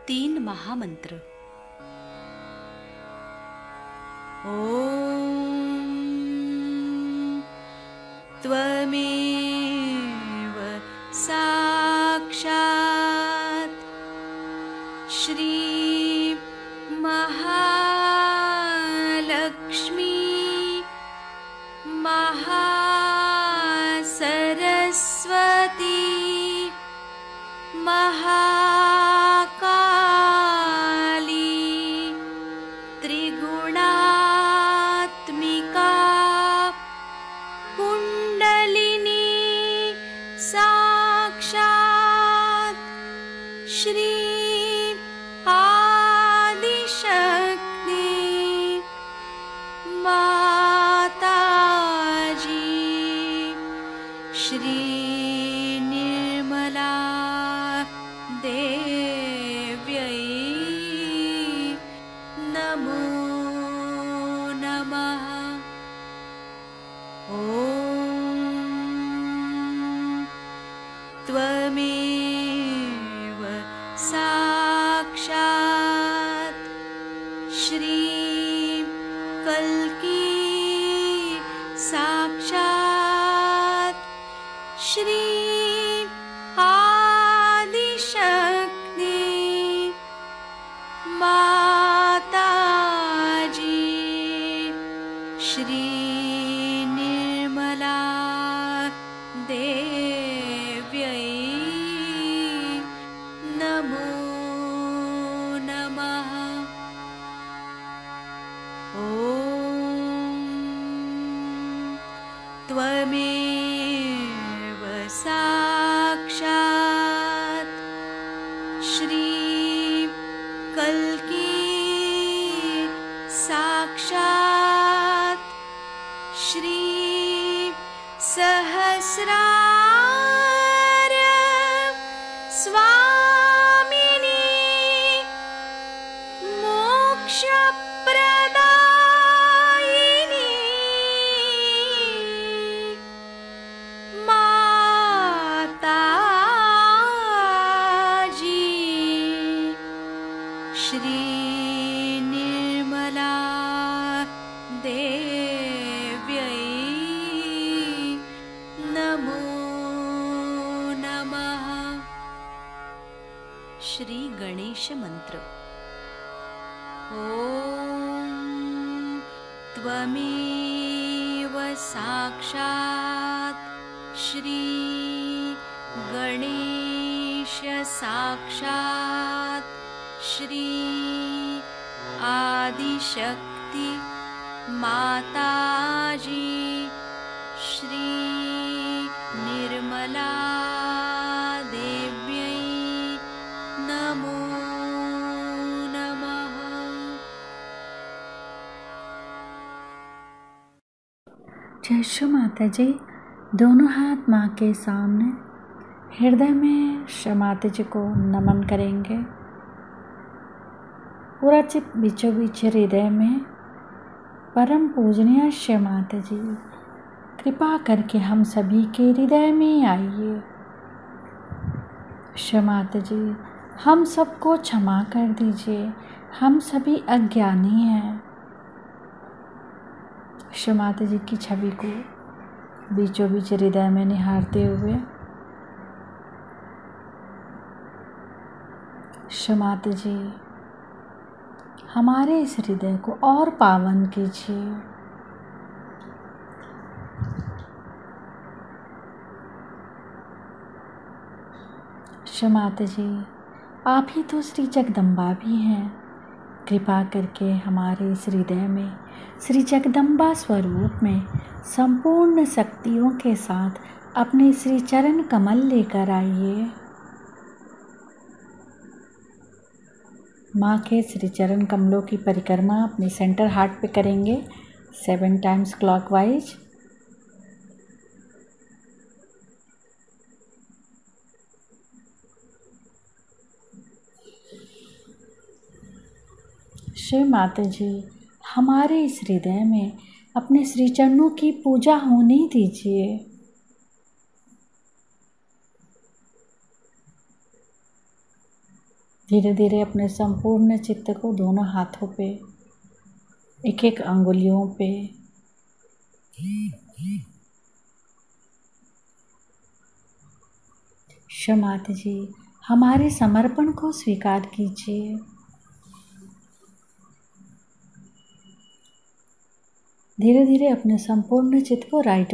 3 महामंत्र। ओम त्वमेव साक्षात् श्री महालक्ष्मी महासरस्वती महाकाली त्रिगुणात्मिका कुंडलिनी साक्षात् श्री आदिशक्ति माताजी श्री निर्मला देव्यै नमो नमः। ओम त्वमेव साक्षात् श्री कल्की साक्षात् श्री आदिशक्ति माताजी श्री निर्मला देव्यै नमो नमः। ओम त्वमेव साक्षात् श्री कल्की साक्षात् श्री सहस्रार स्वामिनी मोक्षप्रदायिनी माताजी श्री निर्मला देव्यै नमो नमः। श्री गणेश मंत्र। ओम त्वमेव साक्षात् श्री गणेश साक्षात् श्री आदिशक्ति माताजी श्री निर्मला देव्यै नमो नमः। जय श्री माता जी। दोनों हाथ माँ के सामने हृदय में श्री माता जी को नमन करेंगे। पूरा चित्त बीचों बीच हृदय में परम पूजनीय श्री माता जी कृपा करके हम सभी के हृदय में आइए। श्री माता जी हम सबको क्षमा कर दीजिए, हम सभी अज्ञानी हैं। श्री माता जी की छवि को बीचों बीच हृदय में निहारते हुए श्री माता जी हमारे इस हृदय को और पावन कीजिए। श्री माता जी आप ही तो श्री जगदम्बा भी हैं। कृपा करके हमारे इस हृदय में श्री जगदम्बा स्वरूप में संपूर्ण शक्तियों के साथ अपने श्री चरण कमल लेकर आइए। माँ के श्री चरण कमलों की परिक्रमा अपने सेंटर हार्ट पे करेंगे 7 टाइम्स क्लॉकवाइज। श्री माता जी हमारे इस हृदय में अपने श्री चरणों की पूजा होने दीजिए। धीरे धीरे अपने संपूर्ण चित्त को दोनों हाथों पे, एक एक अंगुलियों पे क्षमात जी, हमारे समर्पण को स्वीकार कीजिए। धीरे धीरे अपने संपूर्ण चित्त को राइट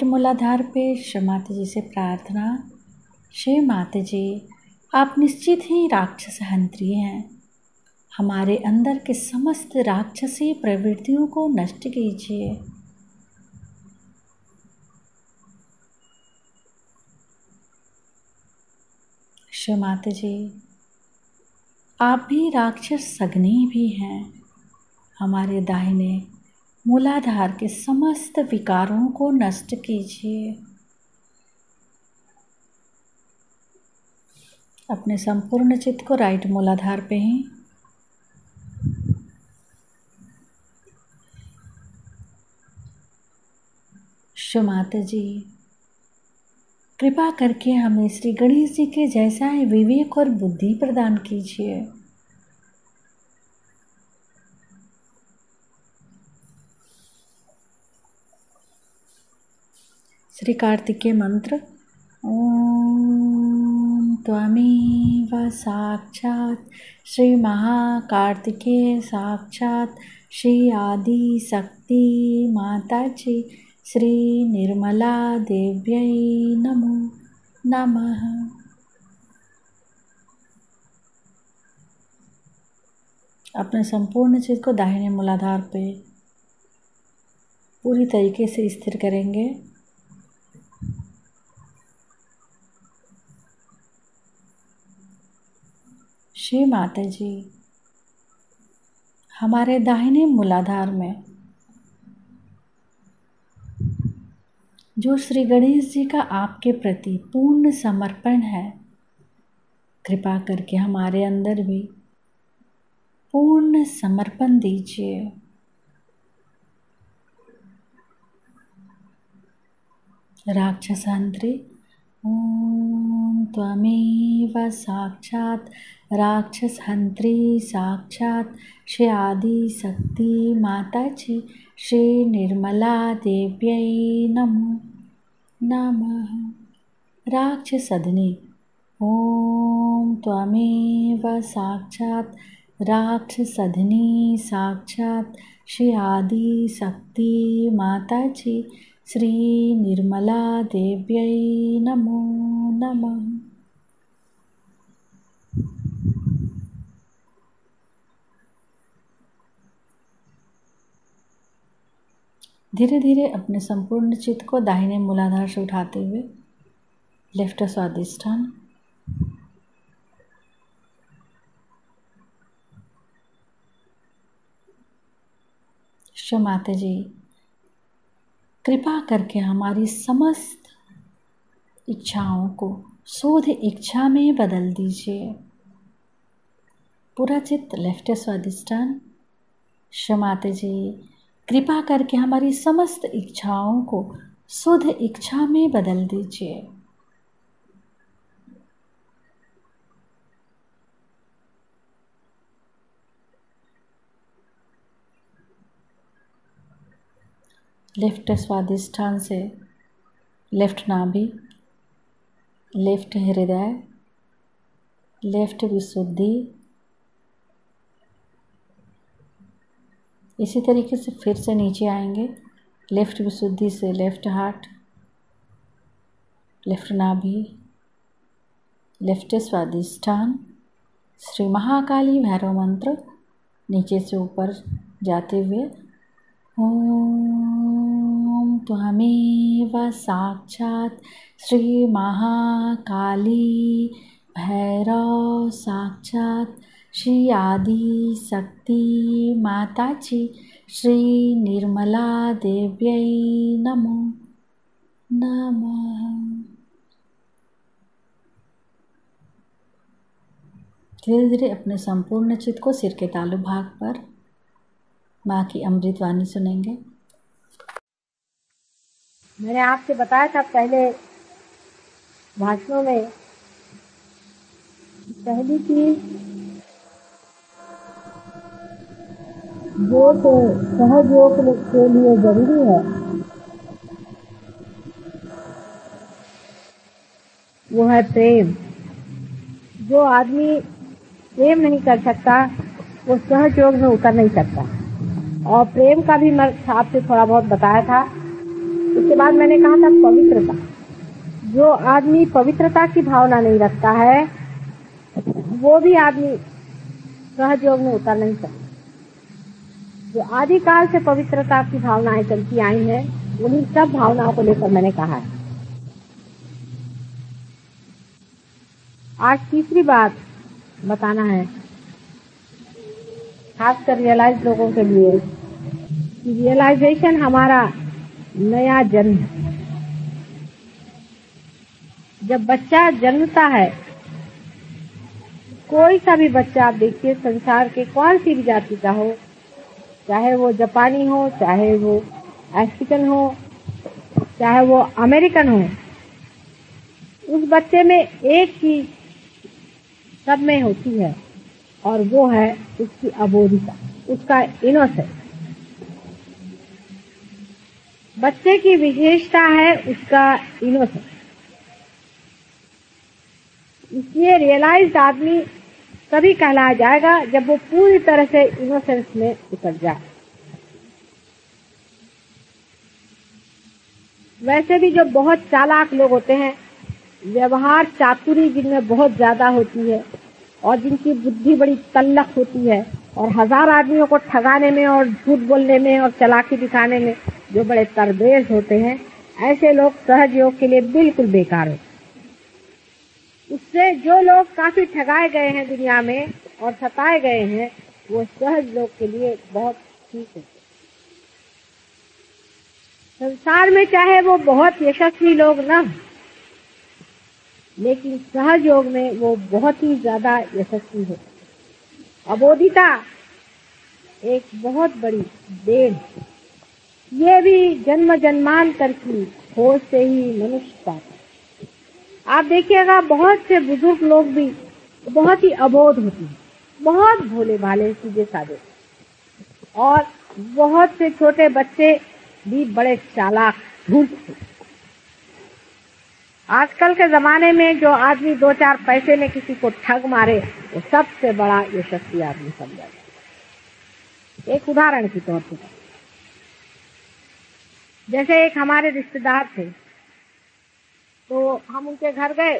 मूलाधार पे क्षमात जी से प्रार्थना। श्री माता जी, आप निश्चित ही राक्षस हंत्री हैं। हमारे अंदर के समस्त राक्षसी प्रवृत्तियों को नष्ट कीजिए। क्षमात जी, आप भी राक्षस सग्नी भी हैं। हमारे दाहिने मूलाधार के समस्त विकारों को नष्ट कीजिए। अपने संपूर्ण चित्त को राइट मूलाधार पे ही क्षमात जी, कृपा करके हमें श्री गणेश जी के जैसा ही विवेक और बुद्धि प्रदान कीजिए। श्री कार्तिकेय मंत्र। ओम त्वमेव साक्षात् श्री महाकार्तिकेय साक्षात् श्री आदि शक्ति माता जी श्री निर्मला देव्यै नमो नमः। अपने संपूर्ण चित्त को दाहिने मूलाधार पे पूरी तरीके से स्थिर करेंगे। श्री माता जी, हमारे दाहिने मूलाधार में जो श्री गणेश जी का आपके प्रति पूर्ण समर्पण है, कृपा करके हमारे अंदर भी पूर्ण समर्पण दीजिए। राक्षसांतरी। ओम त्वमेव साक्षात् राक्षसहंत्री साक्षात् श्री आदि शक्ति माता जी श्री निर्मला देव्यै नमो नमः। राक्षसधनी। ओम त्वमेव साक्षात् राक्षसधनी साक्षात् श्री आदि शक्ति माता जी श्री निर्मला देव्यै नमो नमः। धीरे धीरे अपने संपूर्ण चित्त को दाहिने मूलाधार से उठाते हुए लेफ्ट स्वादिष्ठान। माता जी, कृपा करके हमारी समस्त इच्छाओं को शुद्ध इच्छा में बदल दीजिए। पूरा चित्त लेफ्ट स्वादिष्ठान। माता जी, कृपा करके हमारी समस्त इच्छाओं को शुद्ध इच्छा में बदल दीजिए। लेफ्ट स्वादिष्ठान से लेफ्ट नाभि, लेफ्ट हृदय, लेफ्ट विशुद्धि, इसी तरीके से फिर से नीचे आएंगे। लेफ्ट विशुद्धि से लेफ्ट हार्ट, लेफ्ट नाभि, लेफ्ट स्वादिष्ठान। श्री महाकाली भैरव मंत्र नीचे से ऊपर जाते हुए ओम त्वमेव साक्षात् श्री महाकाली भैरव साक्षात् श्री आदि शक्ति माता जी श्री निर्मला देव्यै नमो नमः। धीरे धीरे अपने संपूर्ण चित्त को सिर के तालु भाग पर माँ की अमृत वाणी सुनेंगे। मैंने आपसे बताया था पहले भाषणों में पहली चीज जो सहयोग के लिए जरूरी है वो है प्रेम। जो आदमी प्रेम नहीं कर सकता वो सहयोग में उतर नहीं सकता। और प्रेम का भी मैं आपसे थोड़ा बहुत बताया था। उसके बाद मैंने कहा था पवित्रता। जो आदमी पवित्रता की भावना नहीं रखता है वो भी आदमी सहयोग में उतर नहीं सकता। जो आदिकाल से पवित्रता की भावनाएं चलती आई हैं उन्हीं सब भावनाओं को लेकर मैंने कहा है। आज तीसरी बात बताना है, खासकर रियलाइज लोगों के लिए, कि रियलाइजेशन हमारा नया जन्म है। जब बच्चा जन्मता है, कोई सा भी बच्चा आप देखिए, संसार के कौन सी भी जाति का हो, चाहे वो जापानी हो, चाहे वो अफ्रीकन हो, चाहे वो अमेरिकन हो, उस बच्चे में एक चीज सब में होती है और वो है उसकी अबोधिता, उसका इनोसेंस। बच्चे की विशेषता है उसका इनोसेंस। इसलिए रियलाइज्ड आदमी तभी कहलाया जाएगा जब वो पूरी तरह से इनोसेंस में उतर जाए। वैसे भी जो बहुत चालाक लोग होते हैं, व्यवहार चातुरी जिनमें बहुत ज्यादा होती है और जिनकी बुद्धि बड़ी तल्लख होती है और 1000 आदमियों को ठगाने में और झूठ बोलने में और चालाकी दिखाने में जो बड़े तरबेज होते हैं, ऐसे लोग सहयोग के लिए बिल्कुल बेकार होते हैं। उससे जो लोग काफी ठगाए गए हैं दुनिया में और सताए गए हैं, वो सहज लोग के लिए बहुत ठीक है। संसार में चाहे वो बहुत यशस्वी लोग न, लेकिन सहयोग में वो बहुत ही ज्यादा यशस्वी है। अबोधिता एक बहुत बड़ी देन, ये भी जन्म जन्मांतर की खोज से ही मनुष्य पाता है। आप देखिएगा बहुत से बुजुर्ग लोग भी बहुत ही अबोध होते हैं, बहुत भोले भाले सीधे साधे, और बहुत से छोटे बच्चे भी बड़े चालाक धूर्त। आजकल के जमाने में जो आदमी 2-4 पैसे में किसी को ठग मारे वो सबसे बड़ा यशस्वी आदमी समझा जाए। एक उदाहरण के तौर पर, जैसे एक हमारे रिश्तेदार थे, तो हम उनके घर गए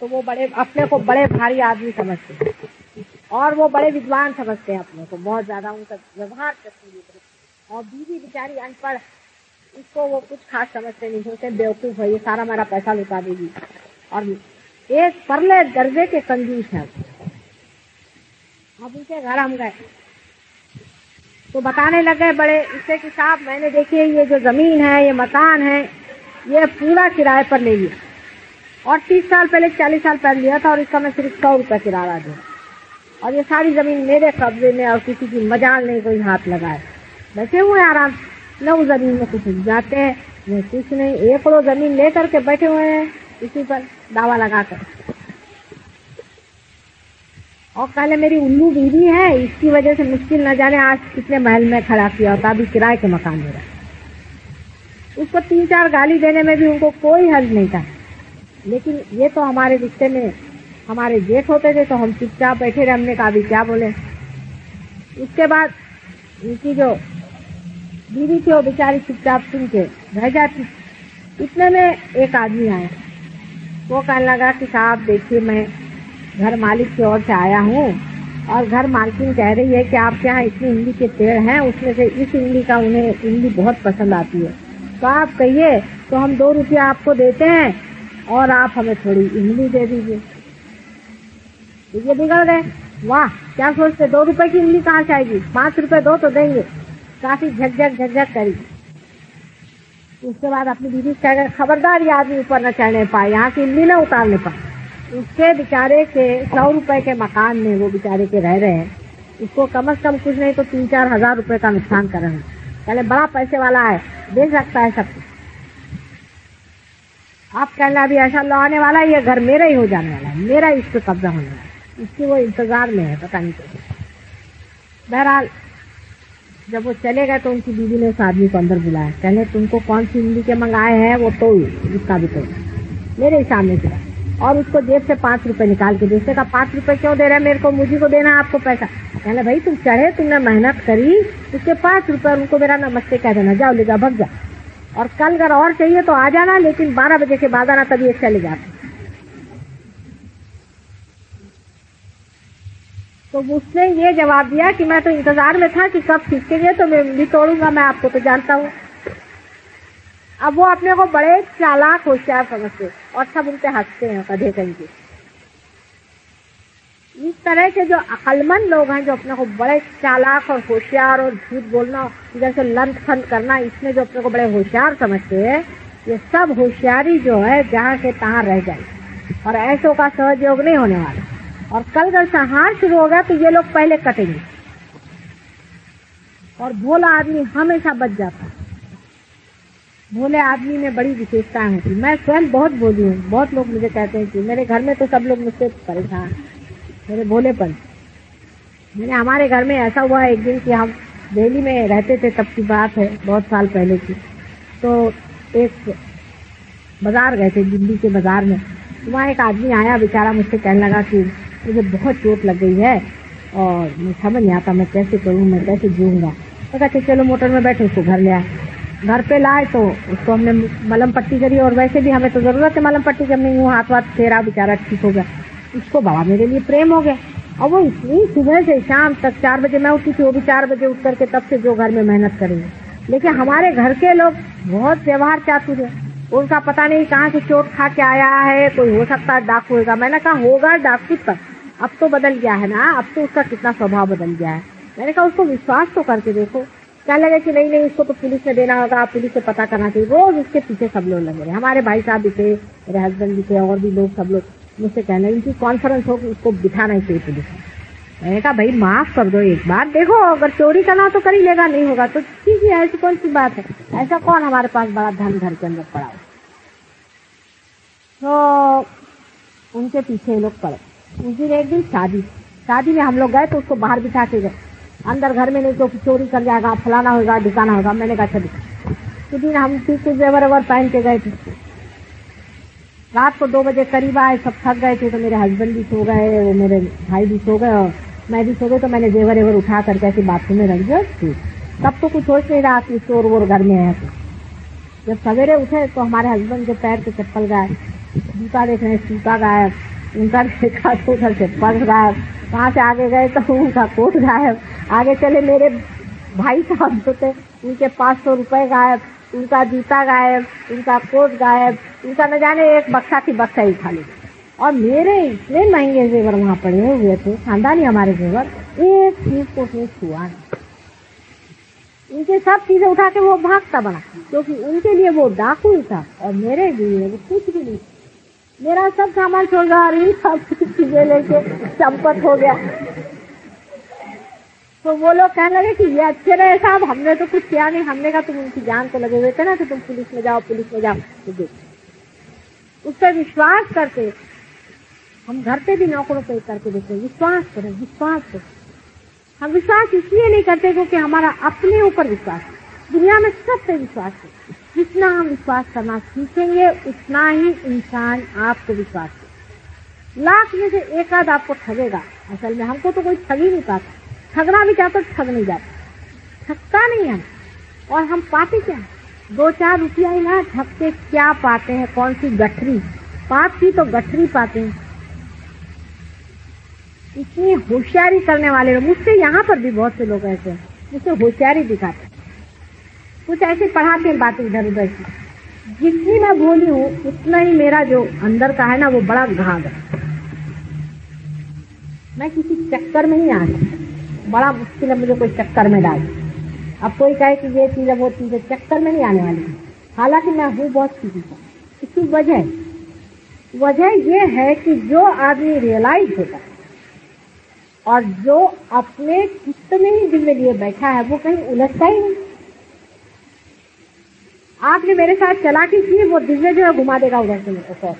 तो वो बड़े अपने को बड़े भारी आदमी समझते हैं और वो बड़े विद्वान समझते हैं अपने को, बहुत ज्यादा उनका व्यवहार करती है। और बीवी बेचारी अनपढ़, इसको वो कुछ खास समझते नहीं, सोचते बेवकूफ है, ये सारा मेरा पैसा लुटा देगी। और एक परले दर्जे के कंजूस है। अब उनके घर हम गए तो बताने लगे बड़े इससे कि साहब मैंने देखिए ये जो जमीन है, ये मकान है, ये पूरा किराए पर ले लिया और 30 साल पहले 40 साल पहले लिया था और इसका मैं सिर्फ 100 रुपये किराया दूँ, और ये सारी जमीन मेरे कब्जे में और किसी की मजाल नहीं कोई हाथ लगाए। बैठे हुए आराम, न उस जमीन में कुछ जाते हैं न कुछ नहीं, 1 करोड़ जमीन लेकर के बैठे हुए हैं इसी पर दावा लगाकर। और पहले मेरी उल्लू बीवी है, इसकी वजह से मुश्किल न जाने आज कितने महल में खड़ा किया होता, अभी किराए के मकान में रहा। उसको 3-4 गाली देने में भी उनको कोई हर्ज नहीं था, लेकिन ये तो हमारे रिश्ते में हमारे जेठ होते थे तो हम चुपचाप बैठे रहे। हमने कहा अभी क्या बोले। उसके बाद उनकी जो बीवी थी वो बेचारी चुपचाप सुन के रह जाती। इतने में एक आदमी आया, वो कहने लगा कि साहब देखिए मैं घर मालिक की ओर से आया हूँ और घर मालकिन कह रही है कि आपके यहाँ इतनी इमली के पेड़ हैं, उसमें से इस इमली का उन्हें इमली बहुत पसंद आती है, तो आप कहिए तो हम 2 रुपया आपको देते हैं और आप हमें थोड़ी इमली दे दीजिए। तो ये बिगड़ गए, वाह क्या सोचते, 2 रुपए की इमली कहाँ से आएगी, 5 रुपए दो तो देंगे। काफी झकझक करी। उसके बाद अपनी बीवी से कह गए खबरदार ये आदमी ऊपर न चढ़ने पाए, यहाँ की इमली न उतारने पाए। उसके बेचारे के 100 रुपए के मकान में वो बेचारे के रह रहे हैं, उसको कम से कम कुछ नहीं तो 3-4 हजार रुपए का नुकसान कर रहे हैं। पहले बड़ा पैसे वाला है, दे सकता है सब कुछ। आप कहना अभी ऐसा लॉ आने वाला है, ये घर मेरा ही हो जाने वाला है, मेरा इस पे कब्जा होने वाला है, इसकी वो इंतजार में है, पता नहीं कैसे। बहरहाल जब वो चले गए तो उनकी बीवी ने उस आदमी को अंदर बुलाया, कहने तुमको कौन सी इमली के मंगाए हैं वो तो जिसका भी तो मेरे ही सामने से, और उसको जेब से 5 रुपए निकाल के दूसरे का 5 रुपए क्यों दे रहे हैं मेरे को, मुझे को देना आपको पैसा। कहने भाई तुम चढ़े, तुमने मेहनत करी, उसके 5 रुपए और उनको मेरा नमस्ते कह देना, जाओ ले जाओ भग जाओ, और कल अगर और चाहिए तो आ जाना, लेकिन 12 बजे के बाद आना, तभी एक चले जाते। तो उसने ये जवाब दिया कि मैं तो इंतजार में था कि कब खींचेंगे तो मैं भी तोड़ूंगा, मैं आपको तो जानता हूँ। अब वो अपने को बड़े चालाक होशियार समझते और सब उनसे हंसते हैं, कधे कहीं के। इस तरह के जो अक्लमंद लोग हैं, जो अपने को बड़े चालाक और होशियार और झूठ बोलना, इधर से लंच फंद करना, इसमें जो अपने को बड़े होशियार समझते हैं, ये सब होशियारी जो है जहाँ के तहाँ रह जाए और ऐसों का सहयोग नहीं होने वाला। और कल अगर संहार शुरू हो गया तो ये लोग पहले कटेंगे और भोला आदमी हमेशा बच जाता है। भोले आदमी में बड़ी विशेषताएं होती। मैं स्वयं बहुत भोली हूँ, बहुत लोग मुझे कहते हैं कि मेरे घर में तो सब लोग मुझसे परेशान मेरे भोलेपन। मैंने हमारे घर में ऐसा हुआ एक दिन कि हम दिल्ली में रहते थे, तब की बात है, बहुत साल पहले की। तो एक बाजार गए थे, दिल्ली के बाजार में। वहाँ एक आदमी आया, बेचारा मुझसे कहने लगा कि मुझे बहुत चोट लग गई है और मुझे समझ नहीं आता मैं कैसे करूँ, मैं कैसे जीऊँगा। तो कहते चलो मोटर में बैठे, उसको घर ले आए। घर पे लाए तो उसको हमने मलम पट्टी करी, और वैसे भी हमें तो जरूरत है मलम पट्टी करने, वो हाथ वाथ फेरा, बेचारा ठीक हो गया। उसको बड़ा मेरे लिए प्रेम हो गया और वो इतनी सुबह से शाम तक 4 बजे मैं उठी थी, वो भी 4 बजे उठ करके तब से जो घर में मेहनत करेंगे। लेकिन हमारे घर के लोग बहुत व्यवहार चातुर है, उनका पता नहीं कहाँ से चोट खा के आया है, कोई हो सकता है डाकू होगा। मैंने कहा होगा डाकू तक, अब तो बदल गया है ना, अब तो उसका कितना स्वभाव बदल गया है। मैंने कहा उसको विश्वास तो करके देखो। क्या लगे कि नहीं उसको तो पुलिस में देना होगा, पुलिस से पता करना चाहिए। रोज उसके पीछे सब लोग लगे रहे, हमारे भाई साहब भी थे, मेरे हस्बैंड भी थे, और भी लोग, सब लोग मुझसे कहने इनकी कॉन्फ्रेंस हो कि उसको बिठाना ही चाहिए पुलिस में। मैंने कहा भाई माफ कर दो एक बार, देखो अगर चोरी करना तो कर ही लेगा, नहीं होगा तो ठीक है, ऐसी कौन सी बात है, ऐसा कौन हमारे पास बड़ा धन घर के अंदर पड़ा हो। तो उनके पीछे लोग पड़े। उस दिन एक दिन शादी में हम लोग गए तो उसको बाहर बिठा के गए, अंदर घर में नहीं तो चोरी कर जाएगा, फलाना होगा, ढिकाना होगा। मैंने कहा चलिए। उस दिन हम ठीक कुछ जेवर पहन के गए थे। रात को 2 बजे करीब आए, सब थक गए थे, तो मेरे हस्बैंड भी सो गए, वो मेरे भाई भी सो गए और मैं भी सो गई। तो मैंने जेवर उठा करके ऐसे बाथरूम में रख दिया। तब तो कुछ सोच नहीं रहा कि चोर वोर घर में है। तो जब सवेरे उठे तो हमारे हस्बैंड के पैर के चप्पल गायब, जूता देख रहे जूता गायब, उनका देखा तो उधर से पर्स गायब, वहाँ से आगे गए तो उनका कोट गायब, आगे चले मेरे भाई साहब जो थे उनके 500 रुपए गायब, उनका जूता गायब, उनका कोट गायब, उनका न जाने एक बक्सा की बक्सा ही खाली। और मेरे इतने महंगे जेवर वहाँ पड़े हुए थे, खानदानी हमारे जेवर, एक चीज को उसने छुआ नहीं। उनके सब चीजें उठा के वो भागता बना, क्योंकि उनके लिए वो डाकू ही था और मेरे लिए वो कुछ भी नहीं। मेरा सब सामान छोड़ गया और इन सब चीजें लेके चंपत हो गया। तो वो लोग कहने लगे कि ये अच्छे रहे साहब, हमने तो कुछ किया नहीं। हमने कहा तुम उनकी जान को लगे हुए थे ना, तो तुम पुलिस में जाओ, पुलिस में जाओ। तो देखो उस पर विश्वास करते, हम घर पे भी नौकरों पे करके देखते, विश्वास करें, विश्वास करें। हम विश्वास इसलिए नहीं करते क्योंकि हमारा अपने ऊपर विश्वास है, दुनिया में सब पे विश्वास है। जितना हम विश्वास करना सीखेंगे उतना ही इंसान आपको विश्वास करे। लाख में से एक आध आपको ठगेगा, असल में हमको तो कोई ठग ही नहीं पाता। ठगना भी चाहते ठग नहीं जाता, ठगता नहीं है। और हम पाते क्या, 2-4 रुपया ही ना, ठग के क्या पाते हैं, कौन सी गठरी, पाप की तो गठरी पाते हैं। इतनी होशियारी करने वाले लोग, मुझसे यहाँ पर भी बहुत से लोग ऐसे हैं, मुझसे होशियारी दिखाते, कुछ ऐसे पढ़ाते हैं बातें इधर उधर की। जितनी मैं भोली हूँ उतना ही मेरा जो अंदर का है ना वो बड़ा घाघ है। मैं किसी चक्कर में नहीं आ सकती, बड़ा मुश्किल है मुझे कोई चक्कर में डाल। अब कोई कहे कि ये चीज है वो चीज है, चक्कर में नहीं आने वाली। हालांकि मैं हूँ बहुत सीधी। इसकी वजह ये है कि जो आदमी रियलाइज होता है और जो अपने कितने ही दिल में लिए बैठा है वो कहीं उलझता ही नहीं। आपने मेरे साथ चालाकी की, वो दिव्य जो है घुमा देगा उधर से मेरे को।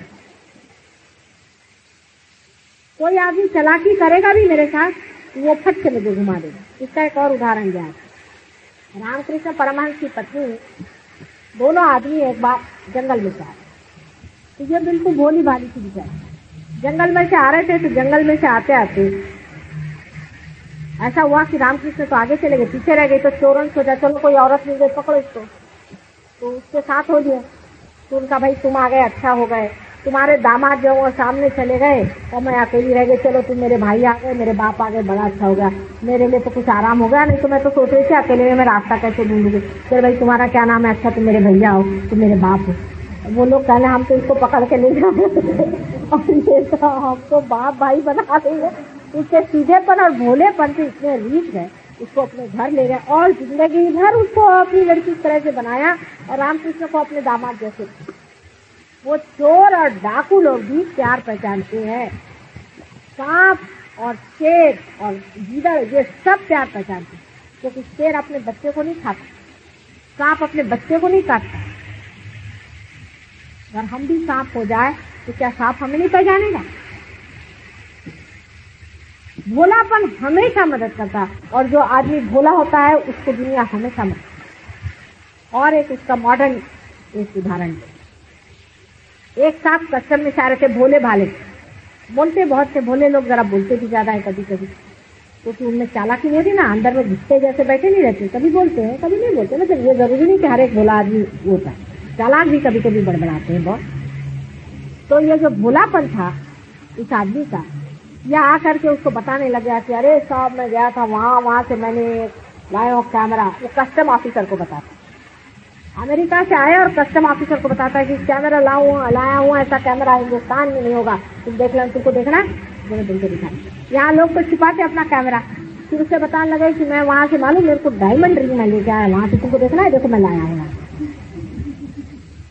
कोई आदमी चालाकी करेगा भी मेरे साथ, वो फट से मुझे घुमा देगा। इसका एक और उदाहरण दिया। रामकृष्ण परमहंस की पत्नी, दोनों आदमी एक बार जंगल में से आ रहे। तो ये बिल्कुल भोली भाली थी बेचारी। जंगल में से आ रहे थे, तो जंगल में से आते आते ऐसा हुआ कि रामकृष्ण तो आगे चले गए, पीछे रह गए। तो चोरों ने सोचा चलो कोई औरत मिल गई, पकड़ो इसको। तो उसके साथ हो लिया। तो उनका भाई तुम आ गए, अच्छा हो गए। तुम्हारे दामाद जो वो सामने चले गए और मैं अकेली रह गई। चलो तुम मेरे भाई आ गए, मेरे बाप आ गए, बड़ा अच्छा हो गया। मेरे लिए तो कुछ आराम हो गया, नहीं तो मैं तो सोच रही थी अकेले में मैं रास्ता कैसे ढूंढूंगी। फिर भाई तुम्हारा क्या नाम है? अच्छा तुम मेरे भैया हो, तुम मेरे बाप हो। वो लोग कहने हम तो इसको पकड़ के ले जाए और ये तो हमको बाप भाई बना देंगे। उसके सीधेपन और भोलेपन से इतने रीच है, उसको अपने घर ले गए और जिंदगी भर उसको अपनी लड़की की तरह से बनाया और रामकृष्ण को अपने दामाद जैसे। वो चोर और डाकू लोग भी प्यार पहचानते हैं। सांप और शेर और गीदड़ ये सब प्यार पहचानते हैं, क्योंकि शेर अपने बच्चे को नहीं खाता, सांप अपने बच्चे को नहीं काटता। अगर हम भी सांप हो जाए तो क्या सांप हमें नहीं पहचानेगा? भोलापन हमेशा मदद करता है, और जो आदमी भोला होता है उसको दुनिया हमेशा मदद। और एक उसका मॉडर्न एक उदाहरण, एक साथ कस्टम में सारे थे, भोले भाले बोलते बहुत थे। भोले लोग जरा बोलते भी ज्यादा है कभी कभी, क्योंकि उनमें चालाकी नहीं होती ना, अंदर में घुसते जैसे बैठे नहीं रहते। कभी बोलते हैं कभी नहीं बोलते। मतलब ये जरूरी नहीं कि हर एक भोला आदमी होता है, चालाक भी कभी कभी बड़बड़ाते हैं बहुत। तो ये जो भोलापन था इस आदमी का, या आकर के उसको बताने लग गया कि अरे साहब मैं गया था वहां से मैंने लाया हूँ कैमरा। वो कस्टम ऑफिसर को बताता, अमेरिका से आया और कस्टम ऑफिसर को बताता है कि कैमरा लाया हुआ, ऐसा कैमरा हिंदुस्तान में नहीं होगा, तुम देख लो, तुमको देखना है, तुमको दिखाना। यहाँ लोग तो छिपाते अपना कैमरा। फिर उससे बताने लगे कि मैं वहां से मालूम मेरे को डायमंड रिंग में लेके आया, वहां से तुमको देखना है, देखो मैं लाया हूँ।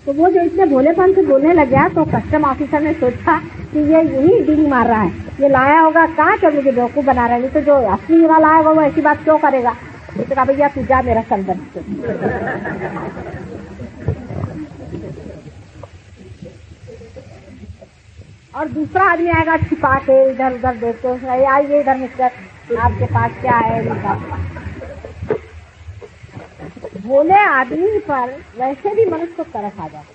तो वो जो इतने भोलेपन से बोलने लग गया, तो कस्टम ऑफिसर ने सोचा कि ये यही डील मार रहा है, ये लाया होगा कहाँ कर मुझे बेवकूफ बना रहा है, नहीं तो जो असली वाला आएगा वो ऐसी बात क्यों करेगा। तो कहा भैया तू जा मेरा संदर्भ से। और दूसरा आदमी आएगा छिपा के इधर उधर देखते, आइए इधर मिस्टर आपके पास क्या है। भोले आदमी पर वैसे भी मनुष्य को तरस आ जाता,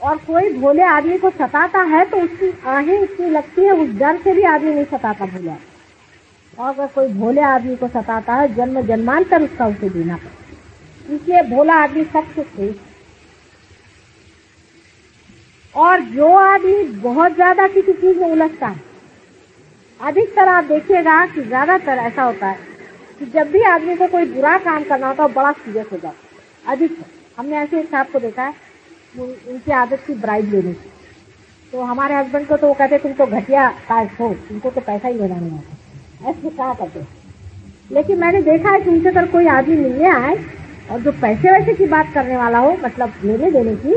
और कोई भोले आदमी को सताता है तो उसकी आहें इतनी लगती है, उस डर से भी आदमी नहीं सताता भोला। और अगर कोई भोले आदमी को सताता है, जन्म जन्मांतर उसका उसे देना पड़ता। इसलिए भोला आदमी सबसे श्रेष्ठ। और जो आदमी बहुत ज्यादा किसी चीज में उलझता है, अधिकतर आप देखिएगा कि ज्यादातर ऐसा होता है कि जब भी आदमी को कोई बुरा काम करना होता है बड़ा सीरियस हो जाता है। अधिकतर हमने ऐसे एक साहब को देखा है, उनकी आदत थी ब्राइब लेने की। तो हमारे हस्बैंड को तो वो कहते तुम तो घटिया कास्ट हो, तुमको तो पैसा ही लेना नहीं आता, ऐसे कहा करते। लेकिन मैंने देखा है कि उनसे अगर कोई आदमी मिलने आए और जो पैसे वैसे की बात करने वाला हो, मतलब लेने देने की,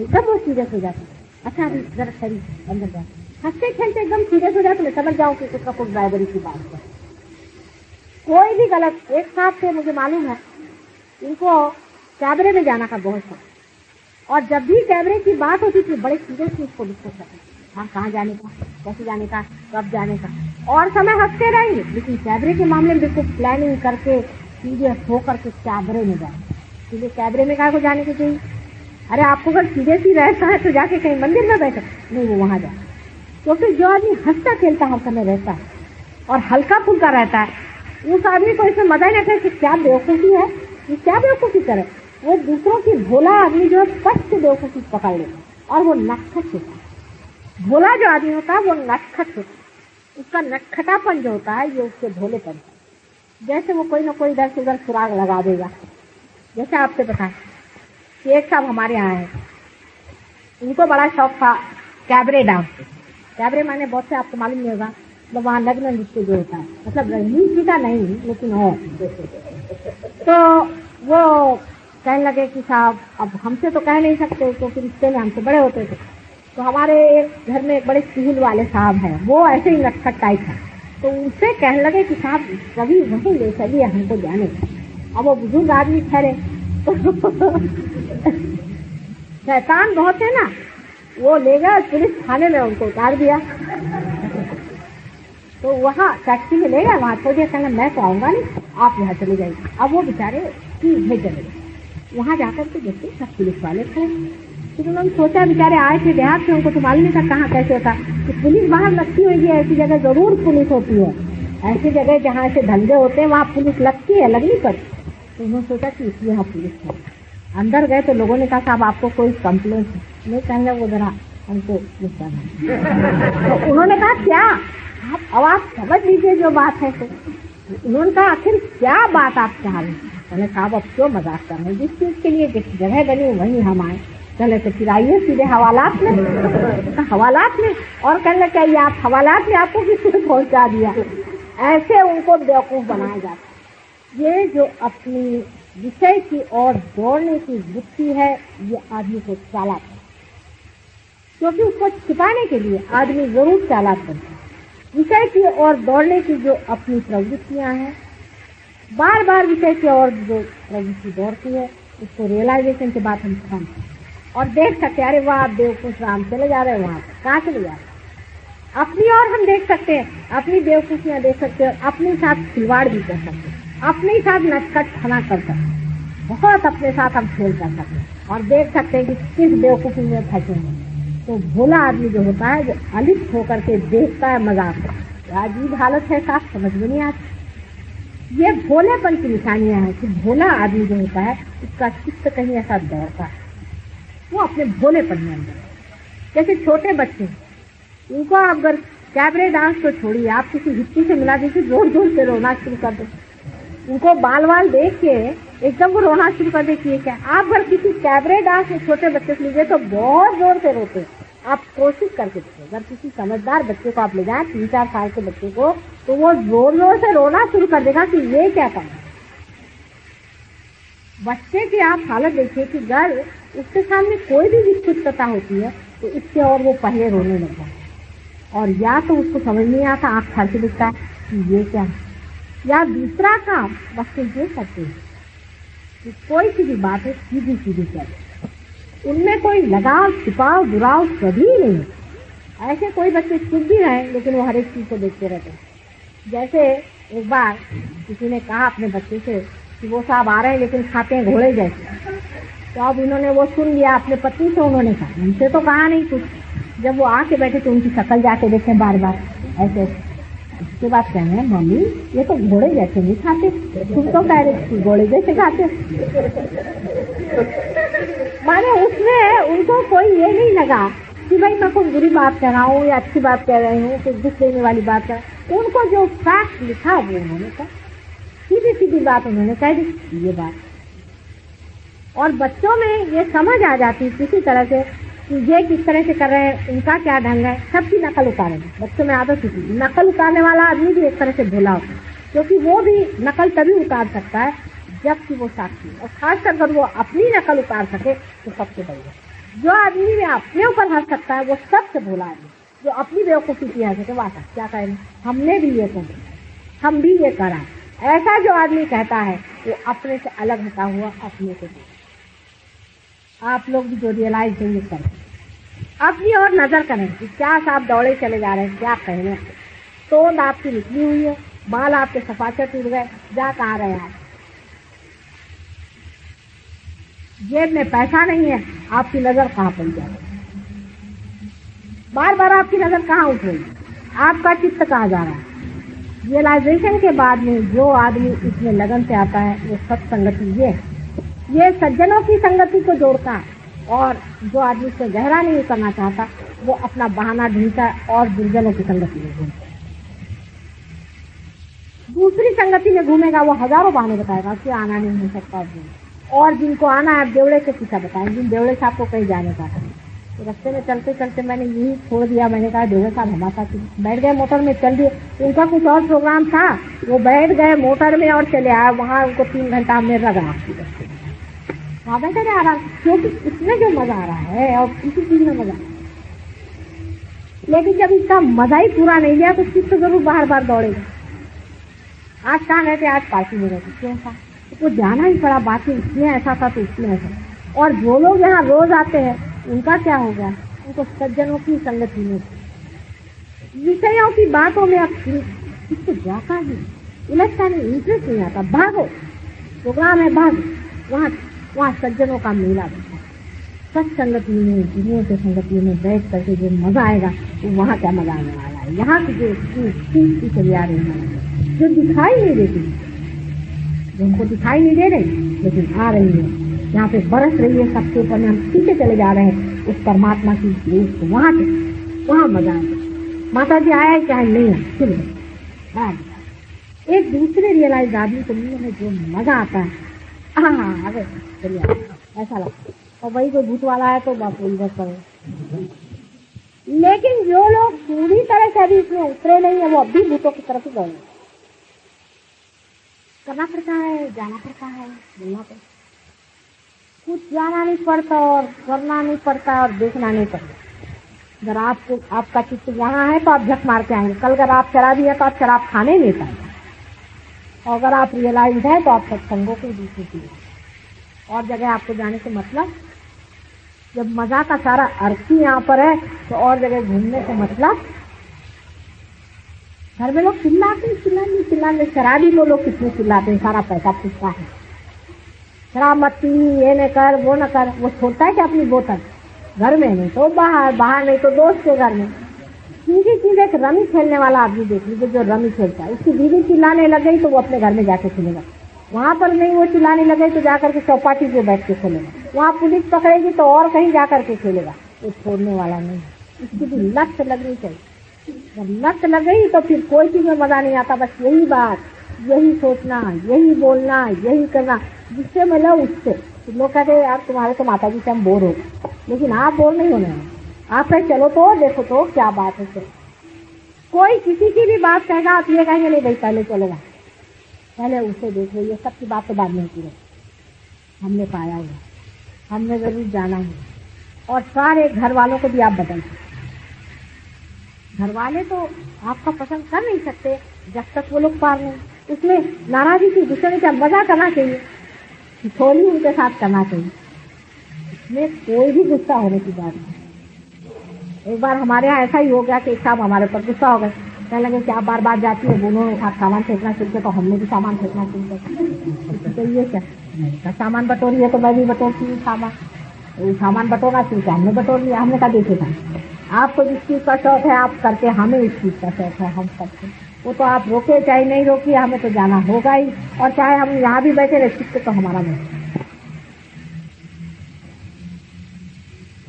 सब वो सीरियस हो जाती है। अच्छा अभी जरा खरी अंदर जा, हंसते खेलते एकदम सीरियस हो जाते, मैं समझ जाऊँ कि उसका कुछ ड्राइवरी की बात है। कोई भी गलत। एक साहब से मुझे मालूम है, इनको कैमरे में जाना का बहुत शौक, और जब भी कैमरे की बात होती थी बड़े सीरियसली उसको डिस्कस करते, हाँ कहाँ जाने का, कैसे जाने का, कब जाने का, और समय हंसते रहेंगे। लेकिन कैमरे के मामले में बिल्कुल प्लानिंग करके सीरियस होकर के कैमरे में जाए। इसलिए कैमरे में कहा को जाने के चाहिए, अरे आपको अगर सीरियस ही रहता है तो जाके कहीं मंदिर में बैठो, नहीं वो वहां जाए। क्योंकि जो आदमी हंसता खेलता हर समय रहता है और हल्का फुल्का रहता है, उस आदमी को इसमें मजा ही नहीं आता कि क्या बेवकूफी है, ये क्या बेवकूफी करे। वो दूसरों की भोला आदमी जो है पट से बेवकूफी पकड़ लेता, और वो नटखट होता है। भोला जो आदमी होता है वो नटखट होता है, उसका नटखटापन जो होता है ये उसके भोलेपन। जैसे वो कोई ना कोई इधर से उधर सुराग लगा देगा। जैसे आपसे बताएं कि एक साहब हमारे यहाँ है, उनको बड़ा शौक था कैबरे डांस। कैबरे माने बहुत से आपको मालूम नहीं होगा, मतलब वहाँ नग्न नृत्य जो होता है, मतलब रणनीति का नहीं लेकिन और। तो वो कहने लगे कि साहब अब हमसे तो कह नहीं सकते क्योंकि रिश्ते में हमसे बड़े होते थे। तो हमारे एक घर में एक बड़े सिविल वाले साहब हैं, वो ऐसे ही नटखट टाइप है। तो उनसे कहने लगे कि साहब कभी वहीं ले चलिए हमको जाने। अब वो बुजुर्ग आदमी ठहरे, शैतान बहुत है ना, वो ले गया पुलिस थाने में उनको उतार दिया। तो वहाँ टैक्सी में ले गया, वहाँ छोड़ दिया, कहना मैं तो आऊंगा नहीं, आप यहाँ चले जाइए। अब वो बेचारे भेज चले गए। वहाँ जाकर के देखते सब पुलिस वाले थे। फिर उन्होंने सोचा बेचारे आए थे देहात से, उनको तो मालूम नहीं था कहाँ कैसे होता। तो पुलिस बाहर लगती होगी, ऐसी जगह जरूर पुलिस होती है, ऐसी जगह जहाँ से धंधे होते हैं वहाँ पुलिस लगती है, लगनी पर। तो उन्होंने सोचा कि इसलिए यहाँ पुलिस है। अंदर गए तो लोगों ने कहा साहब आपको कोई कंप्लेंट है? नहीं, कहने वो जरा हमको गुस्सा है। तो उन्होंने कहा क्या अब आप समझ लीजिए जो बात है। तो उन्होंने कहा आखिर क्या बात आप चाह रहे हैं? मैंने कहा अब क्यों मजाक कर रहे हैं, जिस चीज के लिए जिस जगह बनी वहीं हम आए। चले तो फिर आइए सीधे हवालात में। हवालात में और कहने चाहिए आप हवालात में आपको किसी ने पहुंचा दिया। ऐसे उनको बेवकूफ बनाया जाता। ये जो अपनी विषय की ओर दौड़ने की वृत्ति है, ये आदमी को चालाक है, क्योंकि उसको छिपाने के लिए आदमी जरूर चालाक बनता है। विषय की ओर दौड़ने की जो अपनी प्रवृत्तियां हैं, बार बार विषय की ओर जो प्रवृत्ति दौड़ती है, उसको रियलाइजेशन के बाद हम समझते हैं और देख सकते हैं, अरे वाह बेवकूफ राम चले जा रहे हैं, वहां कहाँ चले जा रहे हैं। अपनी ओर हम देख सकते हैं, अपनी बेवकूफियां देख सकते हैं, अपने साथ खिलवाड़ भी कर सकते हैं, अपने साथ नटखट खाना कर सकते हैं, बहुत अपने साथ हम खेल कर सकते हैं और देख सकते हैं कि किस बेवकूफी में फंसे हैं। तो भोला आदमी जो होता है, जो अलिप्त होकर के देखता है मजाक, अजीब हालत है, साफ समझ में नहीं आती। ये भोलेपन की निशानियां हैं कि भोला आदमी जो होता है उसका चित्त कहीं ऐसा दौड़ता है, वो अपने भोलेपन में अंदर। जैसे छोटे बच्चे, उनको आप अगर कैबरे डांस को छोड़िए, आप किसी हिप्पी से मिला दीजिए, जोर जोर से रोना शुरू कर दो, उनको बाल वाल देख के एकदम वो रोना शुरू कर देती क्या। आप अगर किसी कैबरे डांस में छोटे बच्चे से लीजिए तो बहुत जोर से रोते हैं। आप कोशिश करके देखिए, अगर किसी समझदार बच्चे को आप ले जाएं, 3-4 साल के बच्चे को, तो वो जोर जोर से रोना शुरू कर देगा कि ये क्या करना। बच्चे की आप हालत देखिए कि अगर उसके सामने कोई भी विक्षिप्तता होती है तो इससे और वो पहले रोने लगता है, और या तो उसको समझ नहीं आता, आँख फाड़ के दिखता है कि ये क्या है, या दूसरा काम बच्चे ये करते हैं कि कोई सी भी बात है सीधी सीधी कर, उनमें कोई लगाव छिपाव दुराव कभी नहीं। ऐसे कोई बच्चे चुप भी रहे लेकिन वो हर एक चीज को देखते रहते हैं। जैसे एक बार किसी ने कहा अपने बच्चे से कि वो साहब आ रहे हैं लेकिन खाते हैं घोड़े जैसे। तो अब उन्होंने वो सुन लिया, अपने पत्नी से उन्होंने कहा, उनसे तो कहा नहीं कुछ। जब वो आके बैठे तो उनकी शक्ल जाके देखे बार बार ऐसे। उसके बाद कह रहे हैं मम्मी ये तो घोड़े जैसे नहीं खाते, तुम तो कह रहे घोड़े जैसे खाते। माने उसमें उनको कोई ये नहीं लगा कि भाई मैं कोई बुरी बात कह रहा हूँ या अच्छी बात कह रही हूँ, कुछ दुख देने वाली बात कर। उनको जो फैक्ट लिखा वो उन्होंने कहा, सीधी सीधी बात उन्होंने कह दी ये बात। और बच्चों में ये समझ आ जाती किसी तरह से कि ये किस तरह से कर रहे हैं, उनका क्या ढंग है, सबकी नकल उतारेंगे। बच्चों में आदत होती है, नकल उतारने वाला आदमी भी एक तरह से भोला होता है, क्योंकि वो भी नकल तभी उतार सकता है जबकि वो साक्षी, और खासकर अगर वो अपनी नकल उतार सके तो सबसे बढ़िया। जो आदमी में अपने ऊपर हंस सकता है वो सबसे भोला आदमी, जो अपनी बेवकूफी की हंस सके, वाह क्या कहें हमने भी ये कर, हम भी ये करा। ऐसा जो आदमी कहता है वो अपने से अलग हटा हुआ अपने को। आप लोग भी जो रियलाइज ये करें, अपनी ओर नजर करें कि क्या साहब दौड़े चले जा रहे हैं, क्या कह रहे हैं, तोंद आपकी निकली हुई है, बाल आपके सफाचर टूट गए, जा कहाँ रहे आप, जेब में पैसा नहीं है, आपकी नजर कहाँ पड़ जाए, बार बार आपकी नजर कहाँ उठ रही, आपका चित्त कहाँ जा रहा है। रियलाइजेशन के बाद में जो आदमी इसमें लगन से आता है वो सत्संगति ये सज्जनों की संगति को जोड़ता है, और जो आदमी से गहरा नहीं करना चाहता वो अपना बहाना ढूंढता है और दुर्जनों की संगति में घूमता है। दूसरी संगति में घूमेगा वो हजारों बहाने बताएगा कि आना नहीं हो सकता, और जिनको आना है देवड़े के पीछा बताएंगे, जिन देवड़े साहब को कहीं जाने का। तो रास्ते में चलते चलते मैंने यही छोड़ दिया, मैंने कहा देवड़े साहब हमारे साथ बैठ गए, मोटर में चल दिए। उनका कुछ और प्रोग्राम था, वो बैठ गए मोटर में और चले आए, वहाँ उनको 3 घंटा हमने लगा वहाँ बैठे रहे आराम, क्योंकि इसमें जो मजा आ रहा है और किसी चीज में मजा। लेकिन जब इसका मजा ही पूरा नहीं लिया तो चित्त जरूर बार बार दौड़ेगा। आज कहाँ गए थे, आज पार्टी में गए थे, क्यों था, वो जाना ही पड़ा, बाकी उसमें ऐसा था तो उसमें ऐसा। और जो लोग यहाँ रोज आते हैं उनका क्या हो गया, उनको सज्जनों की संगति में, विषयों की बातों में अब इसको जाता ही उलझता नहीं, इंटरेस्ट नहीं आता। भागो, प्रोग्राम है भागो, वहाँ सज्जनों का मेला बैठा, सत्संगति में, गुरुओं के संगति में बैठ करके जो मजा आएगा वो वहाँ क्या मजा आने वाला है। यहाँ की जो चीज की चली आ रही है जो दिखाई नहीं देती, जो हमको दिखाई नहीं दे रही लेकिन आ रही है, यहाँ पे बरस रही है सबके ऊपर में, हम पीछे चले जा रहे हैं उस परमात्मा की रूप को, वहाँ मजा आएगा। माता जी आया चाहे नहीं है, चलो एक दूसरे रियलाइज आदमी को मिलने में जो मजा आता है, हाँ अरे चलिए ऐसा लगता है। और वही कोई भूत वाला है तो बापू इधर करो। लेकिन जो लोग पूरी तरह से अभी इसमें उतरे नहीं है वो अभी भूतों की तरफ गए। करना पड़ता है, जाना पड़ता है, बोलना पड़ता, कुछ जाना नहीं पड़ता और करना नहीं पड़ता और देखना नहीं पड़ता। अगर आपको आपका चित्त यहाँ है तो आप झक मार के आएंगे। कल अगर आप शराबी है तो आप शराब खाने नहीं पाएंगे। और अगर आप रियलाइज है तो आप सत्संगों को दूसरी चीज और जगह आपको जाने से मतलब, जब मजा का सारा अर्थ ही यहाँ पर है तो और जगह घूमने से मतलब। घर में लोग चिल्लाते, शराबी को लोग कितने चिल्लाते हैं, सारा पैसा पूछता है, शराब मत पी, ये न कर वो न कर। वो छोड़ता है कि अपनी बोतल घर में नहीं तो बाहर नहीं तो दोस्त के घर में। सीधी चीज एक रमी खेलने वाला आदमी देख लीजिए, जो रमी खेलता है उसकी बीवी चिल्लाने लग गई तो वो अपने घर में जाके खेलेगा। वहां पर नहीं वो चिल्लाने लगे तो जाकर के चौपाटी पे बैठ के खेलेगा। वहाँ पुलिस पकड़ेगी तो और कहीं जाकर के खेलेगा। वो छोड़ने वाला नहीं, इसकी भी लत लगनी चाहिए। जब लत लग गई तो फिर कोई चीज में मजा नहीं आता, बस यही बात, यही सोचना, यही बोलना, यही करना, जिससे मिला उससे। तो लोग कहते हैं यार तुम्हारे तो माता जी से हम बोर हो गए, लेकिन आप बोर नहीं होने वाले। आप कहे चलो तो देखो तो क्या बात है। कोई किसी की भी बात कहेगा आप ये कहेंगे नहीं भाई पहले चलेगा, पहले उसे देखो, ये सब की बात तो बाद में होती है। हमने पाया हुआ, हमने जरूर जाना है। और सारे घर वालों को भी आप बदल, घर वाले तो आपका पसंद कर नहीं सकते जब तक वो लोग पार नहीं। उसमें नाराजगी की गुस्से में क्या मजा करना चाहिए, थोड़ी उनके साथ करना चाहिए, इसमें कोई भी गुस्सा होने की बात नहीं। एक बार हमारे यहाँ ऐसा ही हो गया कि एक साहब हमारे ऊपर गुस्सा हो गए, कहने लगे कि आप बार बार जाती है, दोनों ने सामान फेंकना चाहिए तो हमने भी सामान फेंकना चाहिए। तो ये क्या सामान बटोरी है तो मैं भी बटोरती हूँ सामान बटोरना चाहिए, हमने बटोर लिया। हमने कहा देखे था आपको जिस चीज का शौक है आप करते, हमें इस चीज का शौक है, हम करते। वो तो आप रोके चाहे नहीं रोकिए, हमें तो जाना होगा ही। और चाहे हम यहाँ भी बैठे रहे, चित्त तो हमारा नहीं।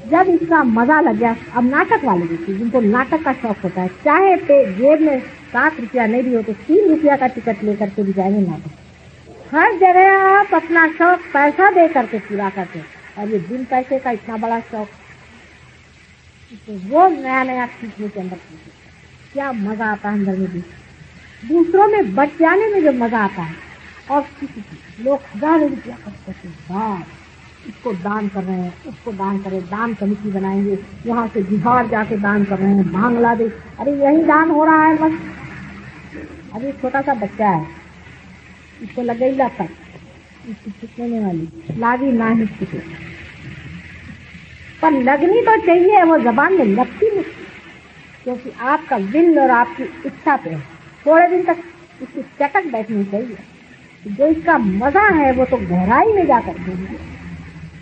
जब इसका मजा लग गया, अब नाटक वाले देखिए जिनको नाटक का शौक होता है, चाहे जेब में 7 रुपया नहीं भी हो तो 3 रुपया का टिकट लेकर के भी जाएंगे नाटक। हर जगह आप अपना शौक पैसा दे करके पूरा करते, और ये बिन पैसे का इतना बड़ा शौक, तो वो नया सीखने के अंदर क्या मजा आता है अंदर में भी, दूसरों में बच जाने में जो मजा आता है। और किसी लोग 1000 रुपया खर्च करते, इसको दान कर रहे हैं, उसको दान करें, दान कमेटी बनाएंगे, यहाँ से बिहार जाके दान कर रहे हैं, बांग्लादेश, अरे यही दान हो रहा है बस। अभी छोटा सा बच्चा है, इसको लग गई लत, इसकी छूटने वाली लागी ना ही छूटे, पर लगनी तो चाहिए, वो जबान में लगती नहीं, क्योंकि आपका दिल और आपकी इच्छा पे थोड़े दिन तक इसकी चटक बैठनी चाहिए। जो इसका मजा है वो तो गहराई में जाकर के,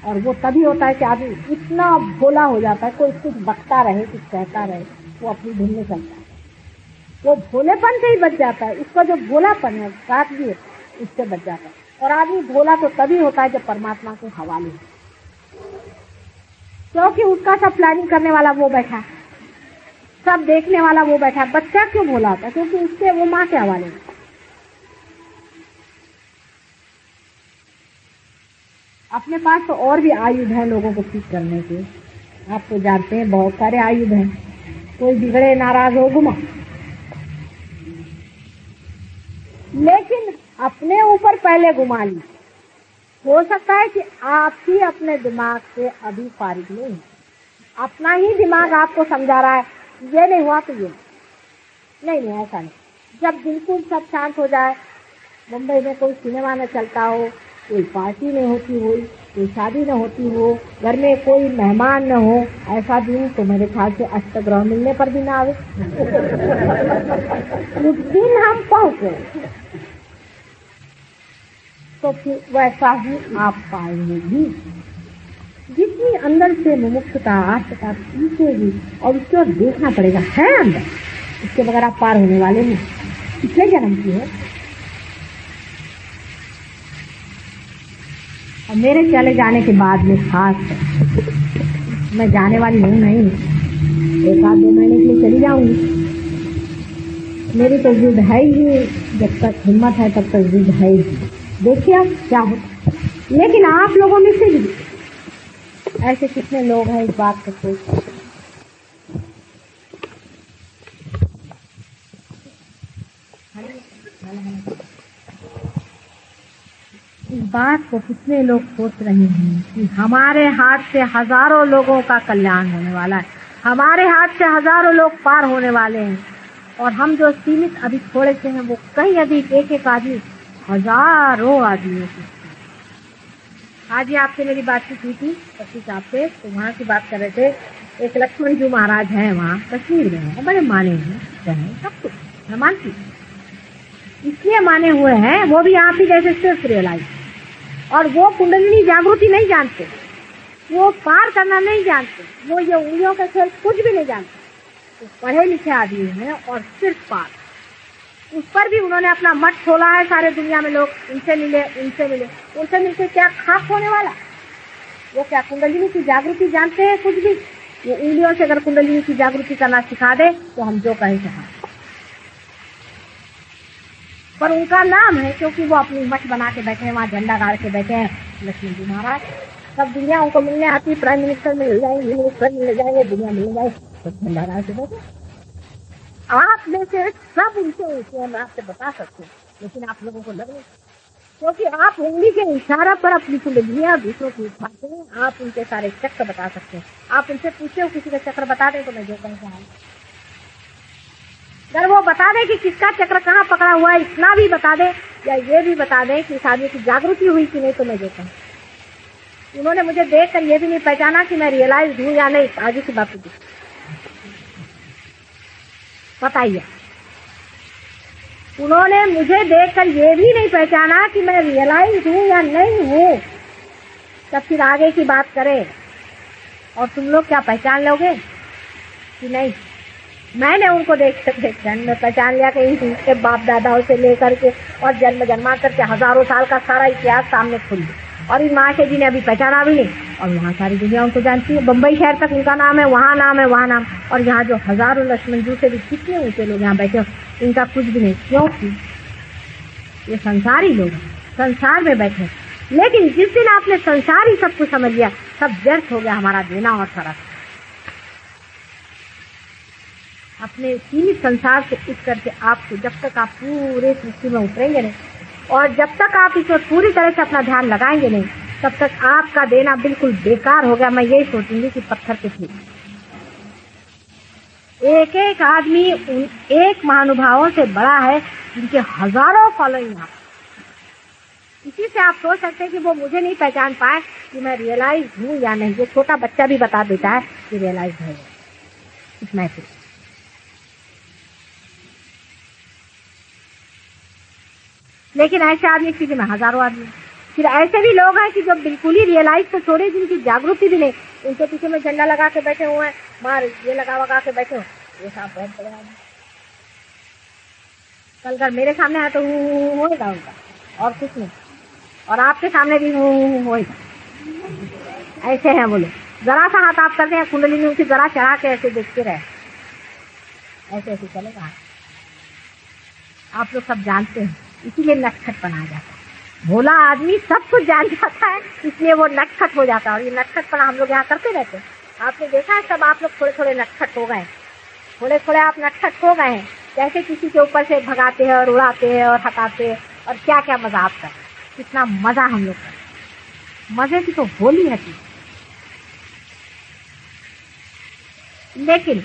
और वो तभी होता है कि आदमी इतना भोला हो जाता है, कोई कुछ बकता रहे, कुछ कहता रहे, वो अपनी धुन में चलता है, वो भोलेपन से ही बच जाता है। उसका जो भोलापन है काट दिए, उससे बच जाता है। और आदमी भोला तो तभी होता है जब परमात्मा के हवाले है, क्योंकि उसका सब प्लानिंग करने वाला वो बैठा, सब देखने वाला वो बैठा। बच्चा क्यों भोला होता है? क्योंकि उससे वो माँ के हवाले है। अपने पास तो और भी आयुध हैं लोगों को ठीक करने के, आप तो जानते हैं बहुत सारे आयुध हैं। कोई बिगड़े नाराज हो घुमा, लेकिन अपने ऊपर पहले घुमा ली। हो सकता है कि आप ही अपने दिमाग से अभी फारिग नहीं, अपना ही दिमाग आपको समझा रहा है ये नहीं हुआ तो ये नहीं, ऐसा नहीं। जब बिल्कुल सब शांत हो जाए मुंबई में कोई सिनेमा न चलता हो, कोई पार्टी नहीं होती हो, कोई शादी न होती हो, घर में कोई मेहमान न हो, ऐसा दिन तो मेरे ख्याल से अष्टग्रह मिलने पर भी ना आवे। उस दिन हम पहुंचे तो फिर वैसा ही आप पाएंगे भी। जितनी अंदर से मुमुक्षुता आस्था सीखेगी और उसके बाद देखना पड़ेगा है अंदर, इसके बगैर आप पार होने वाले नहीं। पिछले जन्म की है और मेरे चले जाने के बाद में खास है, मैं जाने वाली हूँ नहीं, 1-2 महीने के लिए चली जाऊंगी। मेरी तो जिद है ही, जब तक हिम्मत है तब तक जिद है ही। देखिए आप क्या हो, लेकिन आप लोगों में से भी ऐसे कितने लोग हैं इस बात को सोचते, इस बात को कितने लोग सोच रहे हैं कि हमारे हाथ से हजारों लोगों का कल्याण होने वाला है, हमारे हाथ से हजारों लोग पार होने वाले हैं, और हम जो सीमित अभी थोड़े से हैं वो कहीं अधिक एक आदमी हजारों आदमियों की। आज ही आपसे मेरी बातचीत हुई थी पति साहब से, तो वहाँ की बात कर रहे थे। एक लक्ष्मण जी महाराज हैं वहाँ कश्मीर में हैं, बड़े माने हैं, सब कुछ मैं मानती हूँ, इसलिए माने हुए हैं, वो भी आप ही जैसे सिर्फ रियलाइज, और वो कुंडलिनी जागृति नहीं जानते, वो पार करना नहीं जानते, वो ये उंगलियों का खेल कुछ भी नहीं जानते। तो पढ़े लिखे आदमी हैं और सिर्फ पार, उस पर भी उन्होंने अपना मठ खोला है। सारे दुनिया में लोग उनसे मिले, उनसे मिलकर क्या खास होने वाला? वो क्या कुंडलिनी की जागृति जानते हैं? कुछ भी। वो उंगलियों से अगर कुंडलिनी की जागृति करना सिखा दे तो हम जो कहें कहा, पर उनका नाम है क्योंकि वो अपनी मठ बना के बैठे हैं, वहाँ झंडा गाड़ के बैठे हैं लक्ष्मण जी महाराज। सब दुनिया उनको मिलने आती, प्राइम मिनिस्टर मिल जाएंगे, मिनिस्टर मिल जाएंगे, दुनिया मिल जाए, तो झंडा गाड़ के बैठे। आप में से सब उनसे मैं आपसे बता सकती हूँ, लेकिन आप लोगों को लग नहीं, क्योंकि आप उंगली के इशारा पर अपनी कुंडलियां दूसरों की उठाते हैं, आप उनके सारे चक्र बता सकते हैं। आप उनसे पूछते हो किसी का चक्र बता दें तो मैं जो कहूँ, अगर वो बता दे कि किसका चक्र कहाँ पकड़ा हुआ है, इतना भी बता दे, या ये भी बता दे कि इस आदमी की जागृति हुई कि नहीं, तो मैं जो कहूँ। उन्होंने मुझे देखकर ये भी नहीं पहचाना कि मैं रियलाइज हूँ या नहीं। आगे की बात होगी, बताइए। उन्होंने मुझे देखकर ये भी नहीं पहचाना कि मैं रियलाइज हूँ या नहीं हूँ, तब फिर आगे की बात करें। और तुम लोग क्या पहचान लोगे कि नहीं? मैंने उनको देख में पहचान लिया कि इनके बाप दादाओं से लेकर के और जन्म जन्मांतर के हजारों साल का सारा इतिहास सामने खुल गया, और इन महाशय जी ने अभी पहचाना भी नहीं, और वहाँ सारी दुनिया उनको जानती है। बम्बई शहर तक उनका नाम है, वहाँ नाम है, वहाँ नाम, और यहाँ जो हजारों लक्ष्मण जी से भी कितने ऊंचे लोग यहाँ बैठे हो, इनका कुछ भी नहीं, क्योंकि ये संसारी लोग संसार में बैठे। लेकिन जिस दिन आपने संसारी सब कुछ समझ लिया, सब व्यर्थ हो गया हमारा देना और सारा। अपने सीमित संसार से उठ करके आपको, जब तक आप पूरे सृष्टि में उतरेंगे नहीं, और जब तक आप इसमें पूरी तरह से अपना ध्यान लगाएंगे नहीं, तब तक आपका देना बिल्कुल बेकार हो गया। मैं यही सोचूंगी कि पत्थर पे थी। एक एक आदमी उन एक महानुभावों से बड़ा है जिनके हजारों फॉलोइंग हैं। इसी से आप सोच सकते हैं कि वो मुझे नहीं पहचान पाए कि मैं रियलाइज हूँ या नहीं। ये छोटा बच्चा भी बता देता है कि रियलाइज है, इतना ही। लेकिन ऐसे आदमी स्थिति में हजारों आदमी, फिर ऐसे भी लोग हैं कि जो बिल्कुल ही रियलाइज तो छोड़े, जिनकी जागृति भी नहीं, उनके पीछे में झंडा लगा के बैठे हुए हैं, मार ये लगा के बैठे हो। ये साहब बहुत बड़े आदमी, कल कर मेरे सामने है तो होएगा उनका, और कुछ नहीं, और आपके सामने भी होएगा। ऐसे हैं वो लोग, जरा सा हाथ आप करते हैं, कुंडली उनकी जरा चढ़ा के ऐसे देखते रहे, ऐसे ऐसे चलेगा। आप लोग सब जानते हैं, इसीलिए नटखट बना जाता है। भोला आदमी सब कुछ जान जाता है, इसलिए वो नटखट हो जाता है। और ये नटखटपना हम लोग यहाँ करते रहते हैं। आपने देखा है, सब आप लोग थोड़े थोड़े नटखट हो गए, थोड़े थोड़े आप नटखट हो गए हैं। कैसे किसी के ऊपर से भगाते हैं और उड़ाते हैं और हटाते हैं, और क्या क्या मजा आपका, कितना मजा हम लोग का। मजे की तो होली है। लेकिन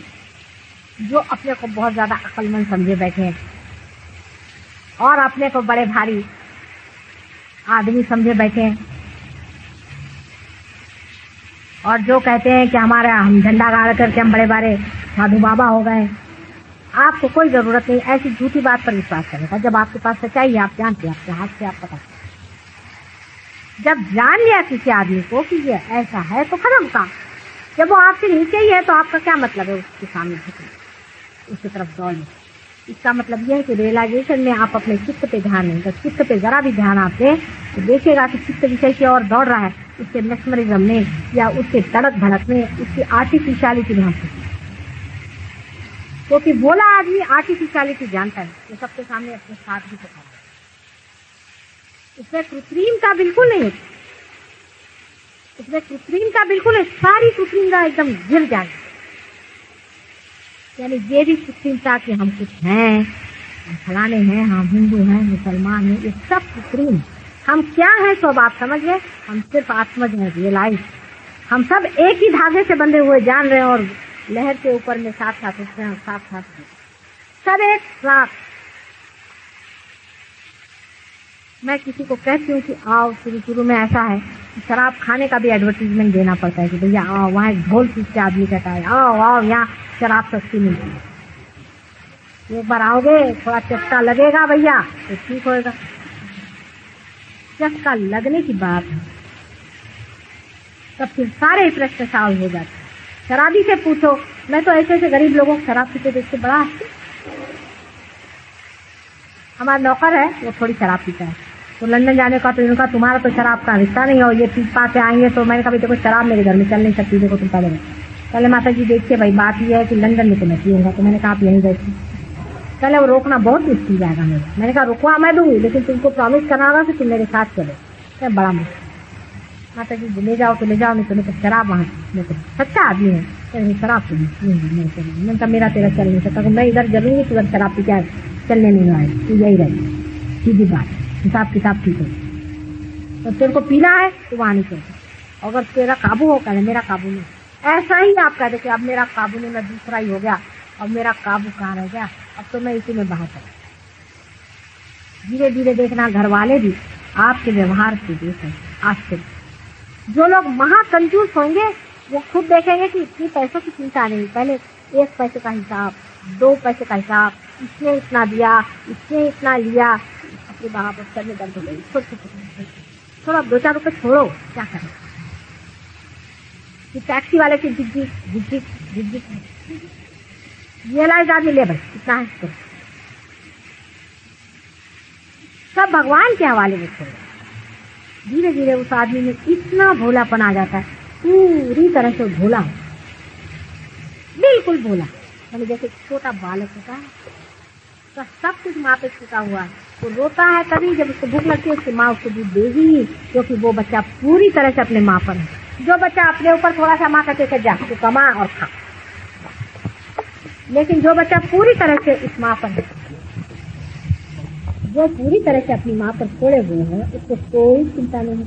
जो अपने को बहुत ज्यादा अक्लमंद समझे बैठे हैं, और अपने को बड़े भारी आदमी समझे बैठे हैं, और जो कहते हैं कि हम झंडा गाड़ करके हम बड़े बड़े साधु बाबा हो गए। आपको कोई जरूरत नहीं ऐसी झूठी बात पर विश्वास करने का। जब आपके पास सच्चाई है, आप जानते हैं, आपके हाथ से आप पता, जब जान लिया किसी आदमी को कि ये ऐसा है तो खत्म काम। जब वो आपसे नीचे ही है तो आपका क्या मतलब है उसके सामने झुकने, उसकी तरफ दौड़ने। इसका मतलब यह है कि रियलाइजेशन में आप अपने चित्त पे ध्यान नहीं, तो चित्त पे जरा भी ध्यान आप दें तो देखिएगा कि चित्त विषय की ओर दौड़ रहा है, उसके मैस्मरिज्म में या उसके धड़क धड़क में, उसकी आर्टिफिशियलिटी में हम क्योंकि बोला आदमी आर्टिफिशियलिटी जानता है, वो सबके सामने अपने साथ भी दिखा है, इसमें कृत्रिमता बिल्कुल नहीं होती, इसमें कृत्रिमता बिल्कुल है, सारी कृत्रिमता एकदम गिर जाएगी। यानी ये भी कृत्रिमता कि हम कुछ हैं, हम फलाने हैं, हम हिंदू हैं, मुसलमान हैं, ये सब कृत्रिम। हम क्या हैं सब आप समझ गए, हम सिर्फ आत्मज हैं, रियलाइज। हम सब एक ही धागे से बंधे हुए जान रहे हैं और लहर के ऊपर में साथ साथ उठते हैं, साथ साथ सब एक साथ। मैं किसी को कहती हूँ कि आओ, शुरू में ऐसा है कि शराब खाने का भी एडवर्टीजमेंट देना पड़ता है कि भैया आओ, वहाँ एक ढोल पीस के आदमी कहता है आओ आओ, यहाँ शराब सस्ती मिलती है, एक बार आओगे थोड़ा चस्का लगेगा भैया तो ठीक होएगा। चस्का लगने की बात है, तब फिर सारे प्रश्न सॉल्व हो जाते हैं। शराबी से पूछो, मैं तो ऐसे ऐसे गरीब लोगों को शराब पीते देखते बड़ा हंसती। हमारा नौकर है, वो थोड़ी शराब पीता है, तो लंदन जाने का तो इनका तुम्हारा तो शराब का रिश्ता नहीं हो, ये पी पाते आएंगे। तो मैंने कहा देखो शराब मेरे घर में चल नहीं सकती, देखो तुम पहले माता जी देखिए भाई, बात ये है कि लंदन में तो मैं पीऊंगा। तो मैंने कहा आप यहीं बैठिए। पहले वो रोकना बहुत मुश्किल जाएगा मेरा। मैंने कहा रुकवा मैं दूंगी, लेकिन तुमको प्रॉमिस करना होगा कि तुम मेरे साथ चलो। मैं बड़ा मुश्किल, माता जी ले जाओ तो ले जाओ, नहीं तो नहीं तो शराब वहाँ, मैं तो सच्चा आदमी है, शराब तो मैंने कहा मेरा तेरा चल नहीं सकता, मैं इधर जलूंगी तो इधर शराब पी क्या चलने नहीं आए, तो यही रहेगी, सीधी बात, हिसाब किताब ठीक है। तो तेरे को पीना है तो वहाँ नहीं चलता, अगर तेरा काबू हो करे मेरा काबू नहीं। ऐसा ही आप कहते कि अब मेरा काबू नहीं, मैं दूसरा ही हो गया, अब मेरा काबू कहाँ रह गया, अब तो मैं इसी में बहा सकता। धीरे धीरे देखना घर वाले भी आपके व्यवहार से देखें। आज से जो लोग महाकंजूस होंगे वो खुद देखेंगे कि इतनी पैसों की चिंता नहीं, पहले 1 पैसे का हिसाब, 2 पैसे का हिसाब, इसने इतना दिया, इसने इतना लिया, अपने बाबा पर सर में दर्द हो गई, थोड़ा 2-4 रुपए छोड़ो, क्या करें। कि टैक्सी वाले की जिज्जी रियलाइज आदमी ले भाई इतना है तो सब भगवान के हवाले में छोड़ो। धीरे धीरे उस आदमी में इतना भोलापन आ जाता है, पूरी तरह से भोला, बिल्कुल भोला, मतलब जैसे छोटा बालक होता है तो सब कुछ माँ पे छुटा हुआ है। वो रोता है तभी जब उसको भूख लगती है, उसकी माँ उसको दूध देगी, क्योंकि वो बच्चा पूरी तरह से अपने माँ पर है। जो बच्चा अपने ऊपर थोड़ा सा माँ कहते जा तू कमा और खा, लेकिन जो बच्चा पूरी तरह से इस माँ पर है, जो पूरी तरह से अपनी माँ पर छोड़े हुए हैं, उसको कोई चिंता नहीं,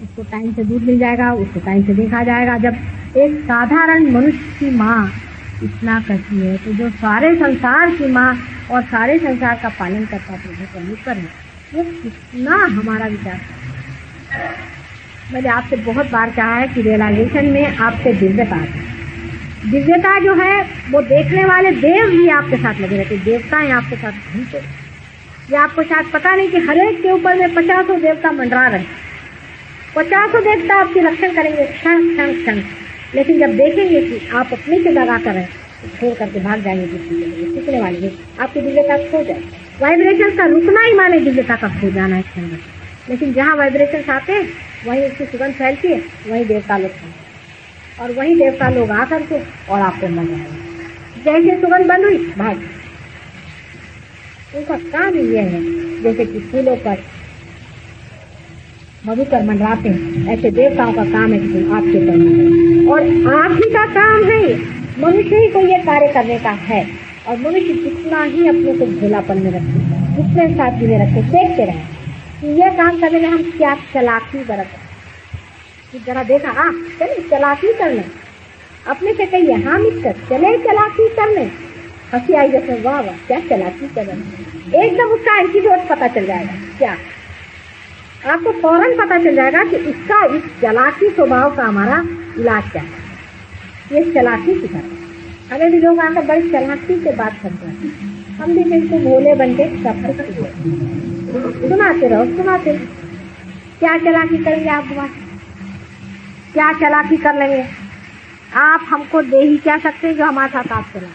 उसको टाइम से दूध मिल जाएगा, उसको टाइम से देखा जाएगा। जब एक साधारण मनुष्य की माँ इतना करती है तो जो सारे संसार की माँ और सारे संसार का पालन करता प्रभु परमेश्वर है, वो कितना हमारा विचार। मैंने आपसे बहुत बार कहा है कि रियलाइजेशन में आपसे दिव्यता है। दिव्यता जो है वो देखने वाले देव भी आपके साथ लगे रहते, देवताएं आपके साथ घूमते। ये आपको शायद पता नहीं कि हर एक के ऊपर में 50 देवता मंडरा रहे, 50 देवता आपकी रक्षण करेंगे क्षण क्षण क्षण। लेकिन जब देखेंगे कि आप अपने से दगा कर रहे हैं तो छोड़ करके भाग जाएंगे, सीखने वाले आपकी दिव्यता खो जाए। वाइब्रेशन का रुकना ही माने दिव्यता का खो जाना है क्षण में। लेकिन जहाँ वाइब्रेशन आते हैं वहीं उसकी सुगंध फैलती है, वहीं देवता लोग और वहीं देवता लोग आकर के और आपको मिल जाएंगे। जैसे सुगंध बन हुई भाग, उनका काम ही यह है जैसे कि फूलों पर मधुकर मंडराते हैं, ऐसे देवताओं का काम है कि आपके पर, और आप ही का काम है, मनुष्य ही को ये कार्य करने का है। और मनुष्य जितना ही अपने को भोलापन में रखे, जितने साथी में रखे, देखते रहे कि ये काम करने में हम क्या चालाकी बरतें। जरा देखा चले चालाकी करने, अपने से कहिए हाँ मित्र चले चालाकी करने, हंसी आई जैसे, वाह वाह क्या चालाकी कर रहे हैं। एकदम उसका एंटीडोट पता चल जाएगा। क्या आपको फौरन पता चल जाएगा कि इसका, इस चालाकी स्वभाव का हमारा इलाज क्या है। ये चालाकी की तरह हमें भी लोग आकर बड़ी चालाकी से बात करते हैं, हम भी बिल्कुल भोले बन के सुनाते रहो, सुनाते। क्या चालाकी करेंगे आप बात, क्या चालाकी कर लेंगे आप? हमको दे ही क्या सकते हैं जो हमारे साथ आप चला।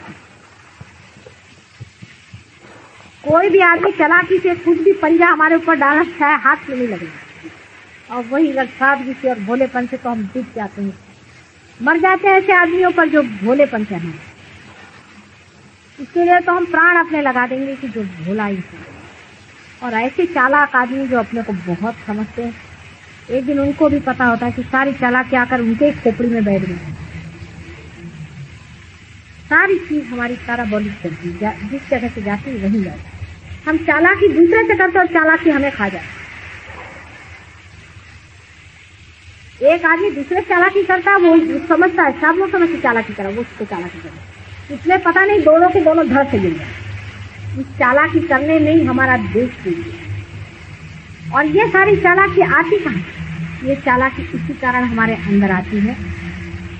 कोई भी आदमी चालाकी से कुछ भी पंजा हमारे ऊपर डालना चाहे हाथ में नहीं लगेगा। और वही अगर सादगी से और भोलेपन से तो हम डूब जाते हैं, मर जाते हैं ऐसे आदमियों पर जो भोलेपन से हैं। इसके लिए तो हम प्राण अपने लगा देंगे कि जो भोला ही है। और ऐसे चालाक आदमी जो अपने को बहुत समझते हैं, एक दिन उनको भी पता होता है कि सारी चालाकी आकर उनके खोपड़ी में बैठ गई। सारी चीज हमारी सारा बॉडी चलती, जिस जगह से जाती है वही जाती। हम चालाकी दूसरे से करते और चालाकी हमें खा जाए। एक आदमी दूसरे चालाकी करता है, वो समझता है सब लोग समझते चालाकी करा, वो उसको चालाकी करे, इसलिए पता नहीं दोनों के दोनों धड़ से गिर जाए। इस चालाकी करने में ही हमारा देश है। और ये सारी चालाकी आती कहाँ? ये चालाकी इसी कारण हमारे अंदर आती है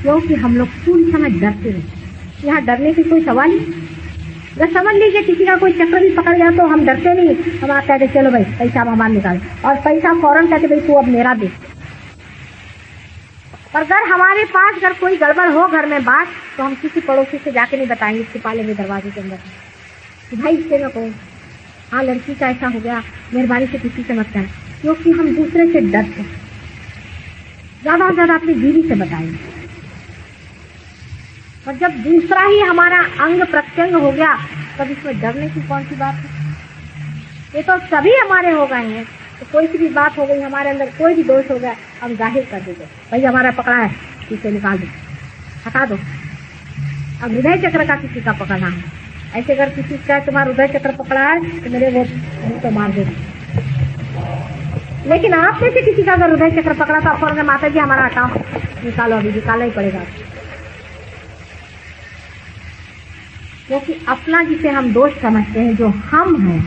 क्योंकि हम लोग पूरी समय डरते रहते। यहाँ डरने की कोई सवाल ही। अगर समझ लीजिए किसी का कोई चक्कर भी पकड़ जाए तो हम डरते नहीं, हम आप कहते चलो भाई पैसा हमारा निकाल, और पैसा फौरन कहते भाई तू अब मेरा दे। पर अगर हमारे पास अगर कोई गड़बड़ हो घर में बात, तो हम किसी पड़ोसी से जाके नहीं बताएंगे, छिपा लेंगे दरवाजे के अंदर कि भाई इससे न कहो, हाँ लड़की का ऐसा हो गया, मेहरबानी से किसी से मत करें, क्योंकि हम दूसरे से डरते। ज्यादा से ज्यादा अपनी बीवी से बताएंगे। और जब दूसरा ही हमारा अंग प्रत्यंग हो गया तब इसमें डरने की कौन सी बात है? ये तो सभी हमारे हो गए हैं। तो कोई सी भी बात हो गई हमारे अंदर, कोई भी दोष हो गया, हम जाहिर कर देते, भाई हमारा पकड़ा है, इसे निकाल दो, हटा दो। अब हृदय चक्र का किसी का पकड़ना है, ऐसे अगर किसी का तुम्हारा हृदय चक्र पकड़ा है तो मेरे वो मुंह तो मार देगा। लेकिन आप में से किसी का अगर हृदय चक्र पकड़ा तो आप माता जी हमारा हटाओ, निकालो, अभी निकालना ही पड़ेगा। क्योंकि अपना जिसे हम दोष समझते हैं, जो हम हैं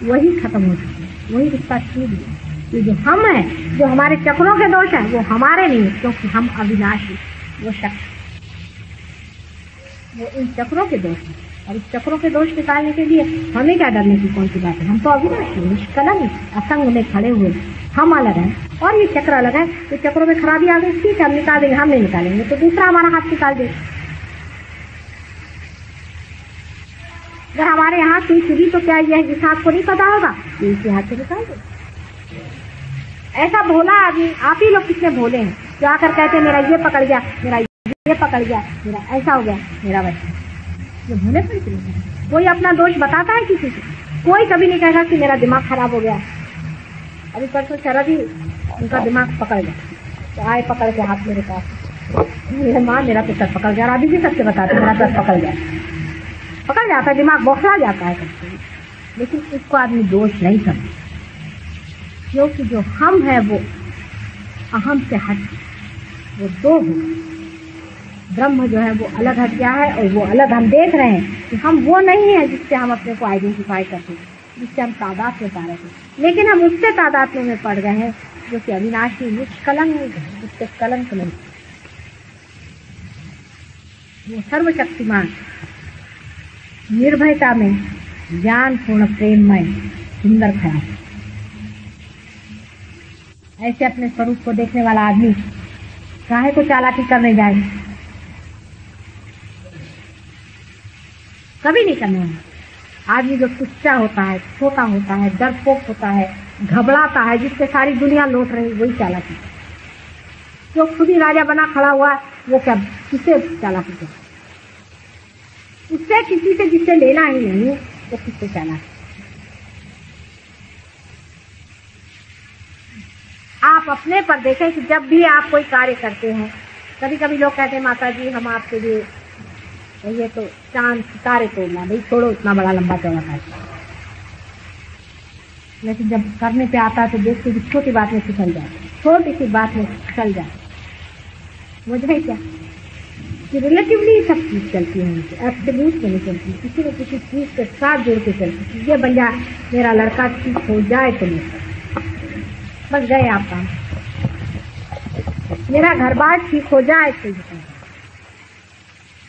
वही खत्म हो चुकी है, वही रिश्ता छूट गया। ये जो हम हैं, जो हमारे चक्रों के दोष हैं, वो हमारे नहीं, क्योंकि हम अविनाशी, वो शक्ति, वो इन चक्रों के दोष हैं। और इस चक्रों के दोष निकालने के लिए हमें क्या डरने की कौन सी बात है? हम तो अविनाशी, निष्कलंक, असंग में खड़े हुए, हम अलग हैं और ये चक्र अलग है। तो चक्रों में खराबी आ गई, ठीक है हम निकाल देंगे, हम नहीं निकालेंगे तो दूसरा हमारा हाथ निकाल देगा। अगर हमारे हाथ सुई चुभी तो क्या यह इस हाथ को नहीं पता होगा, तो इसी हाथ से निकाल दो। ऐसा भोला आदमी, आप ही लोग कितने भोले हैं जो आकर कहते हैं मेरा ये पकड़ गया, मेरा ये पकड़ गया, मेरा ऐसा हो गया, मेरा वैसा। ये भोले पड़ गए। कोई अपना दोष बताता है किसी से? कोई कभी नहीं कहेगा कि मेरा दिमाग खराब हो गया। अभी परसों शरद ही उनका दिमाग पकड़ गया, तो आए पकड़ के हाथ मेरे पास, मेरे माँ मेरा तो सर पकड़ गया। अभी भी सबसे बताते मेरा सर पकड़ गया, पकड़ जाता है, दिमाग बौखला जाता है सबसे। लेकिन इसको आदमी दोष नहीं करता, क्योंकि जो हम है वो अहम से हट, वो दो हो। ब्रह्म जो है वो अलग हट गया है, और वो अलग हम देख रहे हैं कि हम वो नहीं है जिससे हम अपने को आइडेंटिफाई करते हैं, जिससे हम तादाद में पा रहे थे। लेकिन हम उससे तादाद में पड़ गए हैं जो कि अविनाशी, निष्कलंक है, उससे कलंक नहीं। वो सर्वशक्तिमान, निर्भयता में, ज्ञान पूर्ण, प्रेममय, सुंदर ख्याल। ऐसे अपने स्वरूप को देखने वाला आदमी काहे को चालाकी करने जाए? कभी नहीं करने वाला आदमी जो तुच्चा होता है, छोटा होता है, डरपोक होता है, घबराता है, जिससे सारी दुनिया लौट रही, वही चालाकी। जो खुद ही राजा बना खड़ा हुआ, वो क्या किसे चालाकी करे? उससे किसी से जिससे लेना ही नहीं, तो किससे चालाकी? आप अपने पर देखें कि जब भी आप कोई कार्य करते हैं, कभी कभी लोग कहते हैं माता जी हम आपके लिए ये तो चांद सितारे तोड़ना, भाई छोड़ो इतना बड़ा लंबा चौड़ा कार्य। लेकिन जब करने पे आता है तो देखते कि छोटी बात में फिसल जाए, छोटी सी बात में फिसल जाए, मुझे क्या कि रिलेटिवली सब चीज चलती है उनसे, एब्सोल्यूट में नहीं चलती, किसी न किसी चीज के साथ जोड़ के चलती है। ये बन जाए, मेरा लड़का ठीक हो जाए तो नहीं, बस गए आप काम। मेरा घर बार ठीक हो जाए तो नहीं,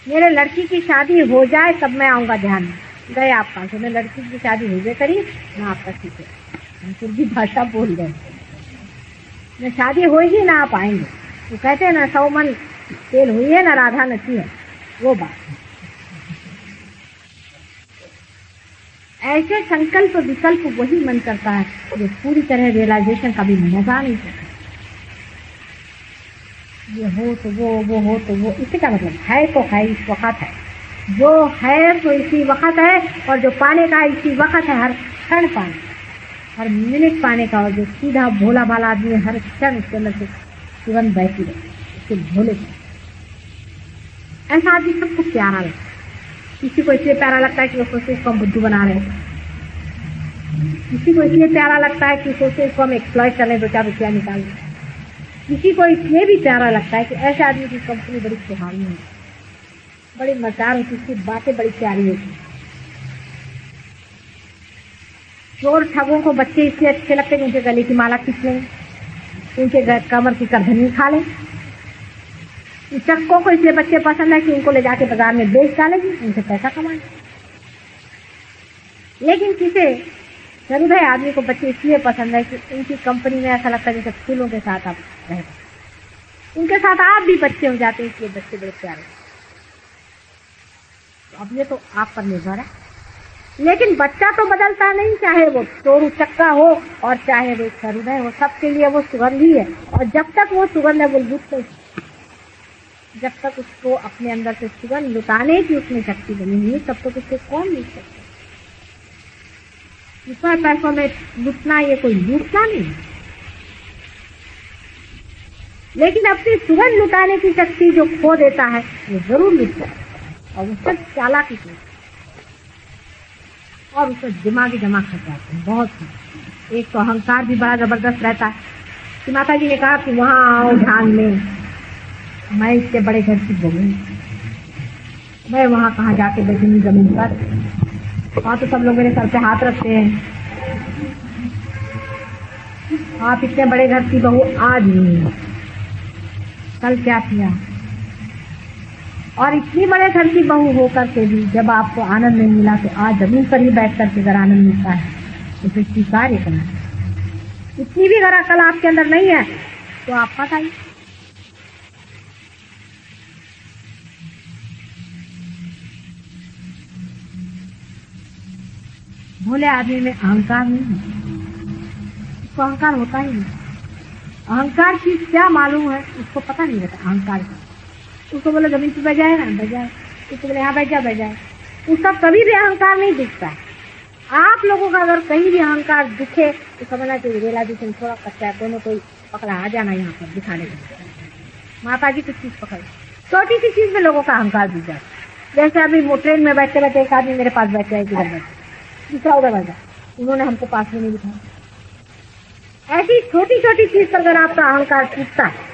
मेरे लड़की की शादी हो जाए तब मैं आऊंगा ध्यान में, गए आप काम से। मेरे लड़की की शादी हो जाए करी ना आपका ठीक है, हम फिर भी भाषा बोल रहे हैं, न शादी होगी ना आप आएंगे। वो कहते हैं ना 100 मन तेल हुई है ना राधा नची है, वो बात। ऐसे संकल्प विकल्प वही मन करता है जो पूरी तरह रियलाइजेशन कभी मजा नहीं सकता। ये हो तो वो हो तो वो, इससे क्या मतलब है तो है, इस वक्त है, जो है तो इसी वक्त है, और जो पाने का इसी वक्त है, हर क्षण पाने, हर मिनट पाने का। और जो सीधा भोला भाला आदमी है, हर क्षण उसके अंदर से तुरंत बहती रहे, उसके भोले। ऐसा आदमी सबको प्यारा लगता है। किसी को इसलिए प्यारा लगता है कि वो सोचते इसको हम बुद्धू बना रहे हैं, किसी को इसलिए प्यारा लगता है कि सोचते इसको हम एक्सप्लॉइट कर रहे 2-4 रुपया निकाल दें, किसी को इसलिए भी प्यारा लगता है कि ऐसे आदमी की कंपनी बड़ी सुहानी है, बड़ी मजेदार होती, उसकी बातें बड़ी प्यारी होती। चोर ठगों को बच्चे इसलिए अच्छे लगते हैं कि उनके गले की माला खींच लें, उनके कमर की करधनी खा लें। चक्कों को इसलिए बच्चे पसंद है कि उनको ले जाके बाजार में बेच डालेंगे, उनसे पैसा कमाएं। लेकिन किसी हृदय आदमी को बच्चे इसलिए पसंद है कि उनकी कंपनी में ऐसा लगता है जैसे फूलों के साथ आप रहते, उनके साथ आप भी बच्चे हो जाते हैं, इसलिए बच्चे बड़े प्यारे। तो अब ये तो आप पर निर्भर है। लेकिन बच्चा तो बदलता नहीं, चाहे वो चोरू चक्का हो और चाहे वो हृदय हो, सबके लिए वो सुगंध ही है। और जब तक वो सुगंध है, वो लुट, जब तक उसको अपने अंदर से सुगंध लुटाने की उसमें शक्ति बनी हुई है, तब तक उसको कौन लूट सकता है। रुपये पैसों में लुटना ये कोई लूटना नहीं, लेकिन अपनी सुगंध लुटाने की शक्ति जो खो देता है वो जरूर लुटता है, और वो सब चालाकी से, और उसका दिमागी दिमाग खट जाते हैं बहुत। एक तो अहंकार भी बड़ा जबरदस्त रहता है कि माता जी ने कहा कि वहां आओ ध्यान में, मैं इससे बड़े घर की बहू, मैं वहां कहाँ जाके बैठूंगी जमीन पर, वहां तो सब लोग मेरे सर पे हाथ रखते हैं। आप इतने बड़े घर की बहू आज नहीं, कल क्या किया। और इतनी बड़े घर की बहू होकर के भी जब आपको आनंद नहीं मिला, तो आज जमीन पर ही बैठ करके अगर आनंद मिलता है तो फिर स्वीकार करना। इतनी भी अगर अकल आपके अंदर नहीं है तो आप मत आइए। भोले आदमी में अहंकार नहीं है, उसको अहंकार होता ही नहीं। अहंकार की क्या मालूम है, उसको पता नहीं रहता अहंकार का। उसको बोले जमीन पे बैठ जाए ना, बैठ जाए, उसको बोले यहाँ बैठ जाए, उसका कभी भी अहंकार नहीं दिखता है। आप लोगों का अगर कहीं भी अहंकार दिखे तो समझना चाहिए रियलाइजेशन थोड़ा कच्चा है, दोनों कोई पकड़ा आ जाना यहाँ पर दिखाने के। माता जी कुछ चीज पकड़, छोटी सी चीज में लोगों का अहंकार दिख जाए। जैसे अभी ट्रेन में बैठते बैठते एक आदमी मेरे पास बैठ जाए, किधर बैठे, दूसरा उधर बैठा, उन्होंने हमको पास में नहीं बिठाया। ऐसी छोटी छोटी चीज पर अगर आपका अहंकार टूटता है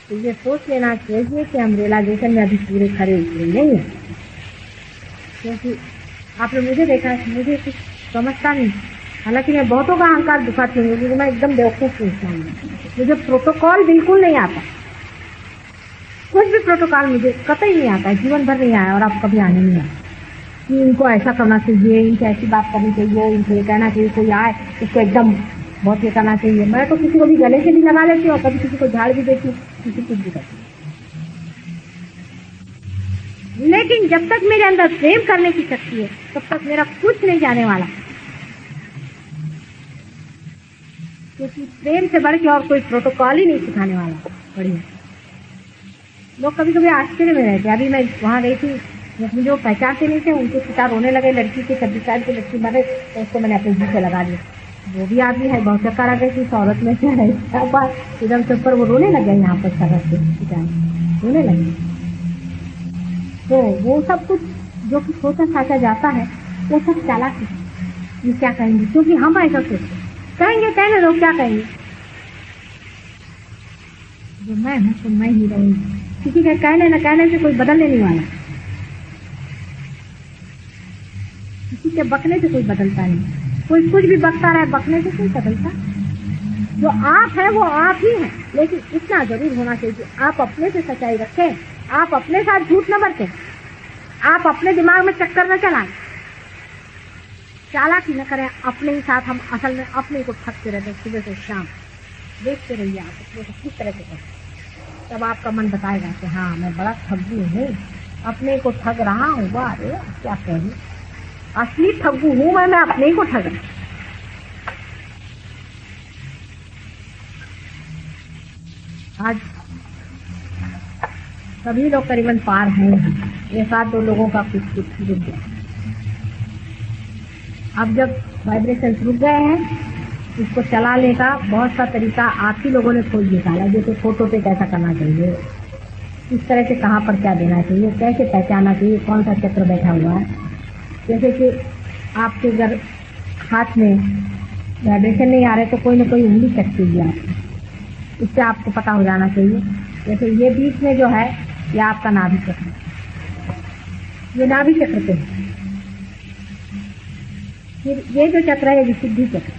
तो ये सोच लेना चाहिए कि हम रियलाइजेशन में अभी पूरे खरे उतरे नहीं है। क्योंकि आपने मुझे देखा, मुझे कुछ समझता नहीं, हालांकि मैं बहुतों का अहंकार दिखाती हूँ क्योंकि मैं एकदम बेवकूफ इंसान हूँ। मुझे प्रोटोकॉल बिल्कुल नहीं आता, कुछ भी प्रोटोकॉल मुझे कतई नहीं आता है, जीवन भर नहीं आया और आप कभी आने नहीं आया कि इनको ऐसा करना चाहिए, इनसे ऐसी बात करनी चाहिए, इनको ये कहना चाहिए, कोई आए उसको एकदम बहुत ये करना चाहिए। मैं तो किसी को भी गले से भी लगा लेती हूँ और कभी किसी को झाड़ भी देती हूँ, किसी कुछ भी करती हूँ। लेकिन जब तक मेरे अंदर प्रेम करने की शक्ति है तब तक मेरा कुछ नहीं जाने वाला, क्योंकि प्रेम से बढ़ के और कोई प्रोटोकॉल ही नहीं सिखाने वाला। बढ़िया लोग कभी कभी आश्चर्य में रहते। अभी मैं वहां गई थी, मुझे वो पहचानते नहीं थे, उनके पिता रोने लगे, लड़की के 26 साल की लड़की मरे, तो उसको मैंने अपने जी से लगा दिया। वो भी आदमी है, बहुत चक्कर आ गई थी, औरत में क्या है एकदम से ऊपर वो रोने लगे, यहाँ पर सरस से रोने लगे। तो वो सब कुछ जो कि सोचा साचा जाता है वो सब चालाकी। ये क्या कहेंगे, क्योंकि हम ऐसा सोचते कहेंगे, कहने लोग क्या कहेंगे, जो मैं हूँ तो मैं ही रहूंगी। किसी के कहने न कहने से कोई बदलने नहीं वाला, किसी के बकने से कोई बदलता नहीं। कोई कुछ भी बकता रहे, बकने से कोई बदलता। जो आप है वो आप ही है, लेकिन इतना जरूर होना चाहिए कि आप अपने से सच्चाई रखें, आप अपने साथ झूठ न बरतें, आप अपने दिमाग में चक्कर न चलाएं, चालाकी न करें अपने ही साथ। हम असल में अपने को ठगते रहते हैं सुबह से शाम। देखते रहिए आप अपने को किस तरह से, तब आपका मन बताएगा कि हाँ मैं बड़ा ठगू हूँ, अपने को ठग रहा हूँ। वाह अरे क्या कहूँ, असली ठगू हूँ मैं अपने ही को ठग रहा हूँ। आज सभी लोग करीबन पार हैं, ये 7-2 लोगों का कुछ रुक गया। अब जब वाइब्रेशन रुक गए हैं, इसको चलाने का बहुत सा तरीका आप ही लोगों ने खोज निकाला। जैसे फोटो पे कैसा करना चाहिए, इस तरह से कहाँ पर क्या देना चाहिए, कैसे पहचानना चाहिए, कौन सा चक्र बैठा हुआ है। जैसे कि आपके अगर हाथ में वाइब्रेशन नहीं आ रहे तो कोई ना कोई उंगली चट कीजिए आप, इससे आपको पता हो जाना चाहिए। जैसे ये बीच में जो है ये आपका नाभि चक्र, ये नाभि चक्र पे है। फिर ये जो चक्र है ये विशुद्धि चक्र,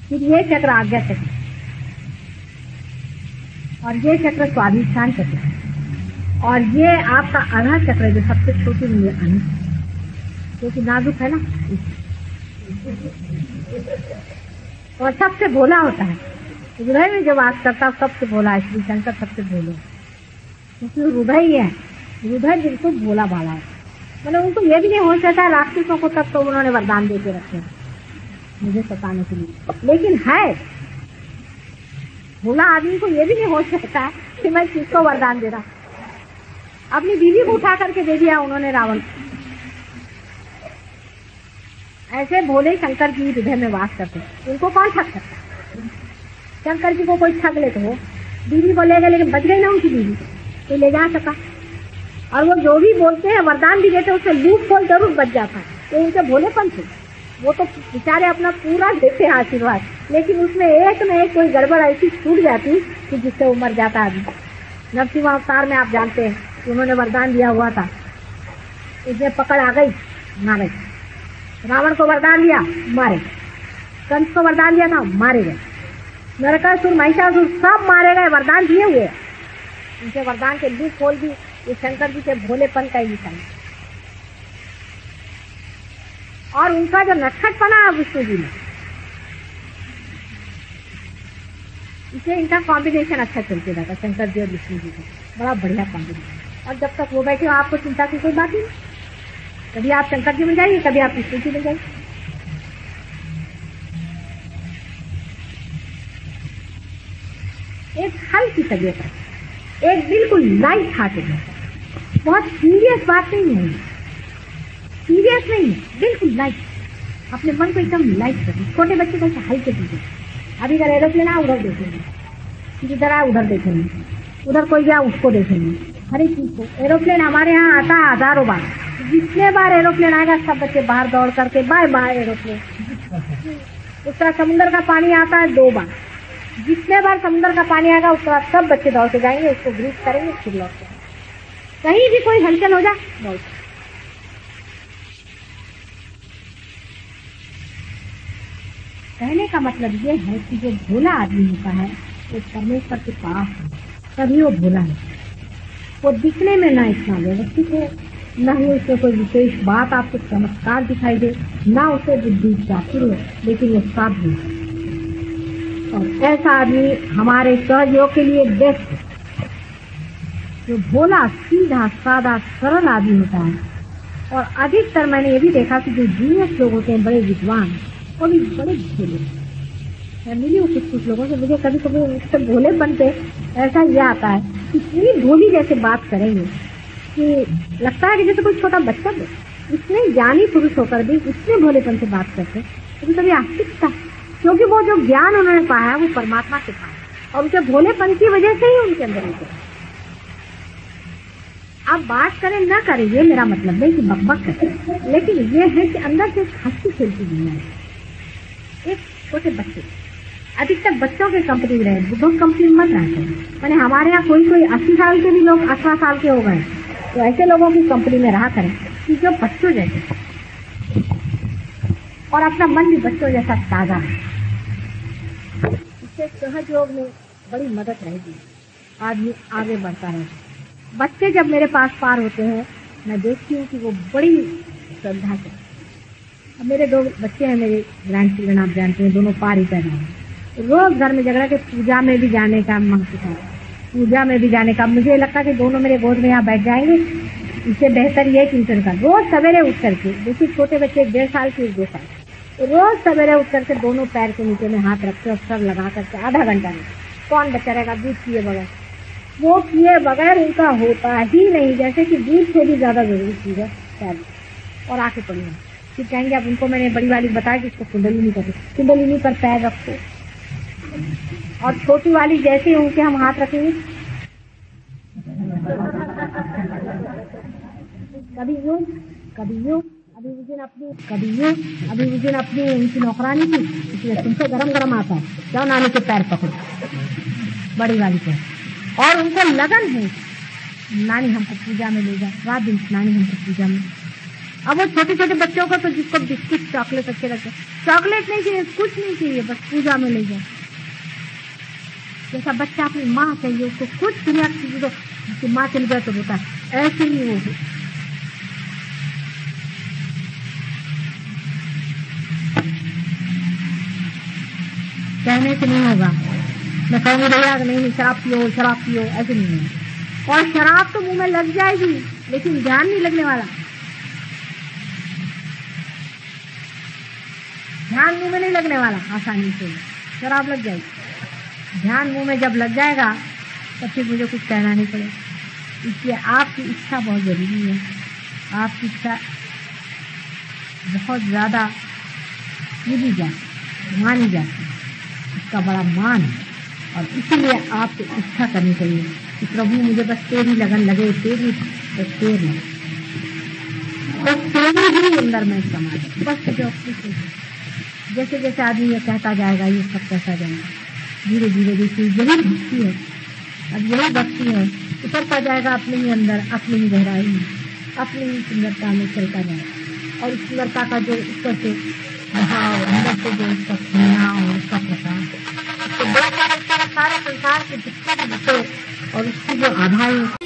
फिर ये चक्र आज्ञा चक्र, और ये चक्र स्वाधिष्ठान चक्र, और ये आपका आधा चक्र जो सबसे छोटी उंगली है, क्योंकि नाजुक है ना, और सबसे भोला होता है। हृदय में जो वास करता है सबसे भोला है। श्री शंकर सबसे भोले, क्योंकि हृदय ही है, हृदय बिल्कुल भोला भाला है। मतलब उनको ये भी नहीं हो सकता, राक्षसों को तब तो उन्होंने वरदान दे के रखे हैं मुझे सताने के लिए, लेकिन है भोला आदमी को ये भी नहीं हो सकता कि मैं किसको वरदान दे रहा। अपनी बीवी को उठा करके दे दिया उन्होंने रावण। ऐसे भोले शंकर जी हृदय में वास करते, उनको कौन ठग सकता। शंकर जी को कोई ठग ले तो हो, बीवी को ले गए लेकिन बच गई ना उनकी बीवी, तो ले जा सका। और वो जो भी बोलते हैं वरदान भी देते, उससे लूट खोल जरूर बच जाता है। तो उनके भोलेपन से वो तो बेचारे अपना पूरा देते हैं आशीर्वाद, लेकिन उसमें एक न एक कोई गड़बड़ ऐसी छूट जाती कि जिससे वो मर जाता आदमी। नरसिंह अवतार में आप जानते हैं कि उन्होंने वरदान दिया हुआ था, इसमें पकड़ आ गई मारे। रावण को वरदान दिया मारे, कंस को वरदान दिया था मारे गए, नरकासुर महिषासुर सब मारे गए, वरदान दिए हुए। उनके वरदान के लूप खोल भी ये शंकर जी के भोलेपन का ही निशान, और उनका जो नटखटपना है विष्णु जी में, इसे इनका कॉम्बिनेशन अच्छा चलते रहता, शंकर जी और विष्णु जी का बड़ा बढ़िया कॉम्बिनेशन। और जब तक वो बैठे हो आपको चिंता की कोई बात नहीं, कभी आप शंकर जी बन जाइए, कभी आप विष्णु जी बन जाइए। एक हल्की तबीयत है, एक बिल्कुल लाइट हार्टेड है, बहुत सीरियस बात नहीं है, सीरियस नहीं है, बिल्कुल लाइट। अपने मन को एकदम लाइट करें। छोटे बच्चे को हल्के दीजिए। अभी अगर एरोप्लेन आए उधर देखेंगे, इधर आए उधर देखेंगे, उधर कोई गया उसको देखेंगे, हर एक चीज को। एरोप्लेन हमारे यहाँ आता है हजारों बार, जितने बार एरोप्लेन आएगा सब बच्चे बाहर दौड़ करके बाय बाय एरोप्लेन। उसका समुद्र का पानी आता है 2 बार, जितने बार समुद्र का पानी आएगा उसके बाद सब बच्चे दौड़ के जाएंगे, उसको ग्रीस करेंगे, फिर लौट के कहीं भी कोई हलचल हो जाए दौड़। कहने का मतलब ये है कि जो भोला आदमी होता है वो परमेश्वर के पास है, तभी वो भोला है। वो दिखने में ना इतना व्यवस्थित है, न ही उसमें कोई विशेष बात आपको चमत्कार दिखाई दे, ना उसे बुद्धि चातुर हो, लेकिन वो साध्य है। और ऐसा आदमी हमारे सहयोग के लिए बेस्ट है। जो भोला सीधा सादा सरल आदमी होता है, और अधिकतर मैंने ये भी देखा कि जो जीनियस लोग होते हैं, बड़े विद्वान, वो भी बड़े भोले। मैं मिली हूँ कुछ लोगों से, मुझे कभी कभी उससे भोले बनते ऐसा ये आता है, इतनी भोली जैसे बात करेंगे कि लगता है कि जैसे कोई छोटा बच्चा हो। इतने ज्ञानी पुरुष होकर भी इतने भोलेपन से बात करते, कभी कभी आश्चर्य था, क्योंकि वो जो ज्ञान उन्होंने पाया है वो परमात्मा से पाया, और उनके भोलेपन की वजह से ही उनके अंदर होते। आप बात करें ना करें ये मेरा मतलब नहीं कि बकबक करें, लेकिन ये है कि अंदर से हंसी खेलती दुनिया है। एक छोटे बच्चे अधिकतर बच्चों के कंपनी में रहे, बुढ़ों की कंपनी में मत रहते। मैंने हमारे यहाँ कोई 80 साल के भी लोग 18 साल के हो गए, तो ऐसे लोगों की कंपनी में रहा करें कि जो बच्चों जैसे और अपना मन भी बच्चों जैसा ताजा है। इससे सहज योग में बड़ी मदद रहेगी, आदमी आगे बढ़ता है। बच्चे जब मेरे पास पार होते हैं, मैं देखती हूँ कि वो बड़ी श्रद्धा से, अब मेरे 2 बच्चे हैं, मेरे ग्रैंड चिल्ड्रन, आप जानते हैं, दोनों पार ही पैदा हैं। रोज घर में झगड़ा के पूजा में भी जाने का मांगते हैं, पूजा में भी जाने का। मुझे लगता है कि दोनों मेरे गोद में यहाँ बैठ जाएंगे, इससे बेहतर ये ट्यूशन का। रोज सवेरे उठ करके, देखिए छोटे बच्चे 1.5 साल के 1-2 साल, रोज सवेरे उठ करके दोनों पैर के नीचे में हाथ रखते और सर लगा करके आधा घंटा में, कौन बच्चा रहेगा दूध पिए बगैर? वो पिए बगैर उनका होता ही नहीं, जैसे कि दूध से भी ज्यादा जरूरी चीज है पैर। और आके पड़ी है, फिर कहेंगे अब उनको मैंने बड़ी वाली बताया कि इसको कुंडलिनी करते, कुंडलिनी पर पैर रखो। और छोटी वाली जैसे उनके हम हाथ रखेंगे, कभी यूं कभी यूं, अभी उस दिन अपनी उनकी नौकरानी थी, इसलिए तुमसे गरम आता है, जाओ नानी के पैर पकड़ो, बड़ी वाली पे। और उनको लगन है नानी हमको पूजा में ले जाए, रात दिन नानी हमको पूजा में। अब वो छोटे छोटे बच्चों को तो जिसको बिस्कुट चॉकलेट अच्छे लगते, चॉकलेट नहीं चाहिए, कुछ नहीं चाहिए, बस पूजा में ले जाए। जैसा बच्चा अपनी माँ चाहिए, उसको कुछ दुनिया की चीजों उसकी माँ चल गया तो होता है, ऐसे ही वो कहने से नहीं होगा। मैं कहूँगी भैया नहीं शराब पियो, ऐसे नहीं है। और शराब तो मुंह में लग जाएगी, लेकिन ध्यान नहीं लगने वाला। ध्यान मुंह में नहीं लगने वाला आसानी से, शराब लग जाएगी। ध्यान मुंह में जब लग जाएगा तब फिर मुझे कुछ कहना नहीं पड़ेगा। इसलिए आपकी इच्छा बहुत जरूरी है। आपकी इच्छा बहुत ज्यादा पूजी जाती, मानी जाती, इसका बड़ा मान है। और इसीलिए आपको इच्छा करनी चाहिए कि प्रभु मुझे बस तेरी लगन लगे, तेरी बस तेरी ही अंदर में समा जाए, बस जो जैसे जैसे आदमी ये कहता जाएगा ये सब कहता जाएगा, धीरे धीरे देखिए यही भक्ति है। अब यही भक्ति है, उतरता जाएगा अपने ही अंदर, अपनी ही गहराई में, अपनी ही सुंदरता में चलता जाएगा। और इस सुंदरता का जो ऊपर से भाव, अंदर से जो उसका खेलना और उसका प्रकाश, तो सारे संसार के जितने भी विषय और उसकी जो आधाएं